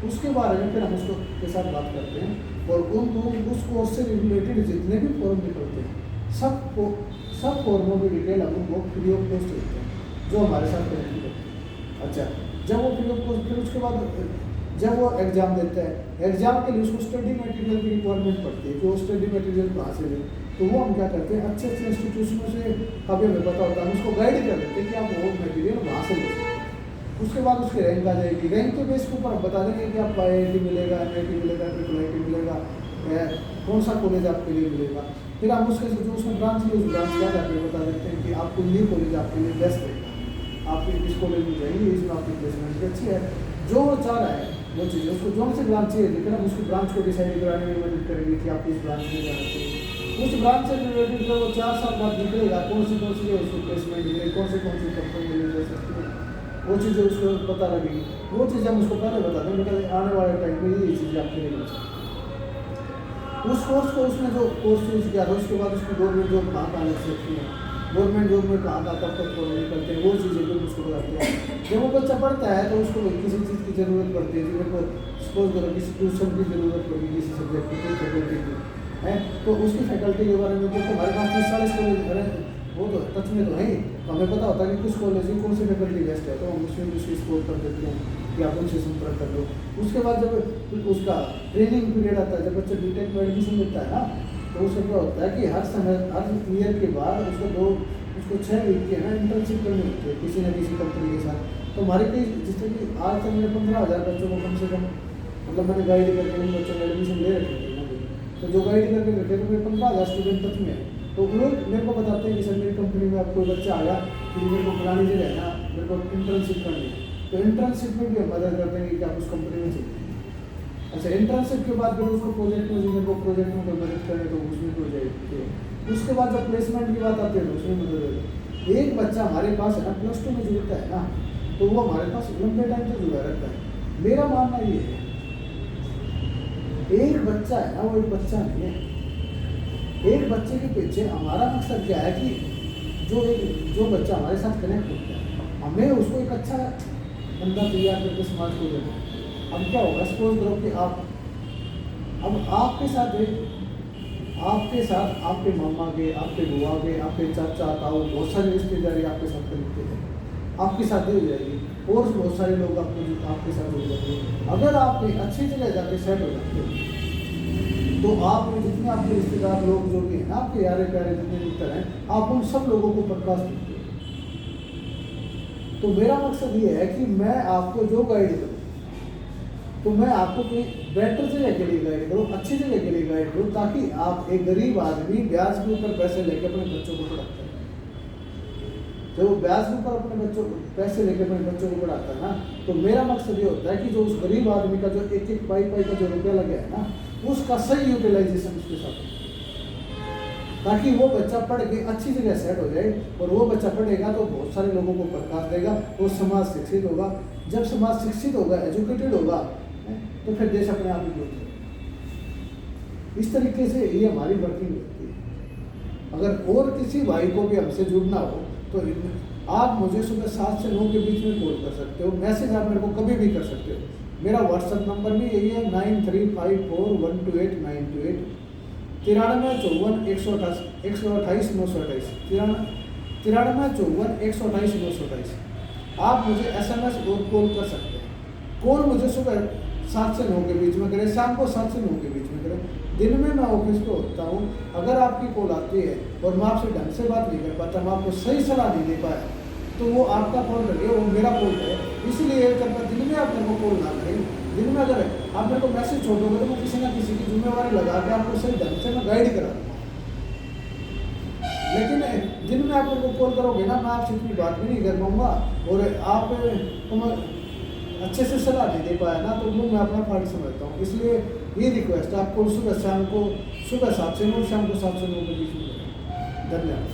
उसके बारे में फिर हम उसको के साथ बात करते हैं, और उस कोर्स से रिलेटेड जितने भी फॉर्म निकलते हैं सब फॉर्मों की डिटेल हम उनको फ्री ऑफ कॉस्ट देते हैं जो हमारे साथ कनेक्ट करते हैं। अच्छा, जब वो फ्री ऑफ कॉस्ट, फिर उसके बाद जब वो एग्ज़ाम देता है, एग्ज़ाम के लिए उसको स्टडी मटेरियल की रिक्वायरमेंट पड़ती है कि वो स्टडी मटेरियल कहाँ से ले, तो वो हम क्या करते हैं, अच्छे इंस्टीट्यूशनों से अभी हमें पता होता है, हम उसको गाइड कर देते हैं कि आप वो मटेरियल वहाँ से ले सकते हैं। उसके बाद उसकी रैंक आ जाएगी, रैंक के बेस के ऊपर हम बता देंगे कि आपको IIT मिलेगा, NIT मिलेगा, IIT मिलेगा, कौन सा कॉलेज आपके लिए मिलेगा। फिर हम उसके जो उसमें ब्रांच है उस ब्रांच क्या करके बता देते हैं कि आपको ये कॉलेज आपके लिए बेस्ट रहेगा, आप इस कॉलेज में जाएंगे, इसमें आपकी प्लेसमेंट अच्छी है, जो वो चाह रहा है वो चीज़, उसको जो से ब्रांच चाहिए, लेकिन हम उसकी ब्रांच को डिसाइड कराने में मदद करेंगे कि आप इस ब्रांच में जाना चाहिए। उस ब्रांच से रिलेटेड जो वो 4 साल बाद निकलेगा, कौन सी उसको प्लेसमेंट मिलेगी, कौन सी कंपनी मिल जा सकती है, वो चीज़ें उसको पता लगेगी। वो चीज़ हम उसको पहले बता दें, लेकिन आने वाले टाइम में ये चीज़ें आपके लिए मिल सकती है। उस कोर्स को उसने जो कोर्स चूज किया था उसके बाद उसको गवर्नमेंट जॉब कहाँ लग सकती है, गवर्नमेंट जॉब में कहाँ कब तक फॉर्म निकलते हैं, वो चीज़ें भी उसको बताते हैं। जब वो बच्चा पढ़ता है तो उसको किसी चीज़ की ज़रूरत पड़ती है, मेरे को सपोज करो किसी ट्यूशन की ज़रूरत पड़ेगी, किसी सब्जेक्ट की, कोई फैकल्टी की है, तो उसकी फैकल्टी के बारे में, तो हमारे पास 30-40 कॉलेज अरे वो तो टच में तो है ही, तो हमें पता होता है कि कुछ कॉलेज में कौन सी फैकल्टी बेस्ट है, तो हम उसमें उसकी स्कोर कर देते हैं कि आप उनसे संपर्क कर लो। उसके बाद जब उसका ट्रेनिंग पीरियड आता है, जब बच्चा बीटेक में एडमिशन लेता है ना, तो उससे क्या होता है कि हर ईयर के बाद उसको 6 वीक की ना इंटर्नशिप करनी होती है किसी न किसी कंपनी के साथ। तो हमारे कई जिससे कि आज तक मैंने 15,000 बच्चों को कम से कम, मतलब मैंने गाइड करके उन बच्चों ने एडमिशन ले रखे थे, तो जो गाइड करके रखे तो मेरे 15,000 स्टूडेंट टच में है। तो वो लोग मेरे को बताते हैं कि सर मेरी कंपनी में अब कोई बच्चा आया कि मेरे को पुरानी जगह है ना, मेरे को इंटर्नशिप करनी है, तो इंटर्नशिप में भी हम मदद करते हैं कि आप उस कंपनी में चाहिए। अच्छा, इंटर्नशिप के बाद फिर उसको प्रोजेक्ट में जिनको प्रोजेक्ट में कोई मदद करें तो उसमें प्रोजेक्ट है। उसके बाद जब प्लेसमेंट की बात आती है तो उसमें मदद है। एक बच्चा हमारे पास है ना +2 में जुड़ता है ना, तो वो हमारे पास लंबे टाइम तक जुड़ा रहता है। मेरा मानना ये है, एक बच्चा है ना, वो एक बच्चा नहीं है। एक बच्चे के पीछे हमारा मकसद क्या है कि जो बच्चा हमारे साथ कनेक्ट होता है, हमें उसको एक अच्छा बंदा तैयार करके समाज को देना है। अब क्या होगा, सपोज करो कि आपके साथ आपके मामा के, आपके बुआ के, आपके चाचा ताऊ, बहुत सारे रिश्तेदारी आपके साथ कनेक्टेड है, आपकी शादी हो जाएगी और बहुत सारे लोग आपके साथ जुड़ जाएंगे। अगर आप एक अच्छी जगह जाके सेट हो जाते हो तो आप में जितने आपके रिश्तेदार लोग जो भी हैं, आपके यारे प्यारे जितने मित्र हैं, आप उन सब लोगों को प्रकाश देते हो। तो मेरा मकसद ये है कि मैं आपको जो गाइड करूँ, तो मैं आपको कोई बेटर जगह के लिए गाइड करूँ, अच्छी जगह के लिए गाइड करूँ, ताकि आप एक गरीब आदमी ब्याज के ऊपर पैसे लेके अपने बच्चों को पढ़ाता है। जब वो ब्याज के ऊपर अपने बच्चों को पैसे लेके अपने बच्चों को पढ़ाता है ना, तो मेरा मकसद ये होता है कि जो उस गरीब आदमी का जो एक एक पाई पाई का जो रुपया लगे है ना, उसका सही यूटिलाइजेशन उसके साथ, ताकि वो बच्चा पढ़ के अच्छी जगह सेट हो जाए। और वो बच्चा पढ़ेगा तो बहुत सारे लोगों को प्रकाश देगा, वो समाज शिक्षित होगा। जब समाज शिक्षित होगा, एजुकेटेड होगा, तो फिर देश अपने आप ही ग्रोथ करेगा। इस तरीके से ये हमारी वर्किंग होती है। अगर और किसी भाई को भी हमसे जुड़ना हो तो आप मुझे सुबह 7 से 9 के बीच में कॉल कर सकते हो, मैसेज आप मेरे को कभी भी कर सकते हो। मेरा व्हाट्सएप नंबर भी यही है 9354128928, 9354 128 928, 9354 128 928। आप मुझे SMS और कॉल कर सकते हैं। कॉल मुझे सुबह 7 से 9 के बीच में करें, शाम को 7 से 9 के बीच में करें। दिन में मैं ऑफिस पे होता हूँ। अगर आपकी कॉल आती है और मैं आपसे ढंग से बात नहीं कर पाता, मैं आपको सही सलाह नहीं दे पाया, तो वो आपका कॉल रहे, वो मेरा कॉल है। इसलिए जब दिन में आप मेरे को कॉल ना करें, दिन में अगर आप मेरे को मैसेज छोड़ोगे तो मैं किसी ना किसी की जिम्मेवारी लगा के आपको सही ढंग से मैं गाइड करा दूँगा। लेकिन दिन में आप मेरे को कॉल करोगे ना, मैं आपसे इतनी बात भी नहीं कर पाऊँगा और आप तो मैं अच्छे से सलाह नहीं दे पाया ना, तो वो मैं अपना फर्ज समझता हूँ। इसलिए ये रिक्वेस्ट है, आपको सुबह शाम को सुबह 7 से 9, शाम को 7 से 9 के बीच में। धन्यवाद।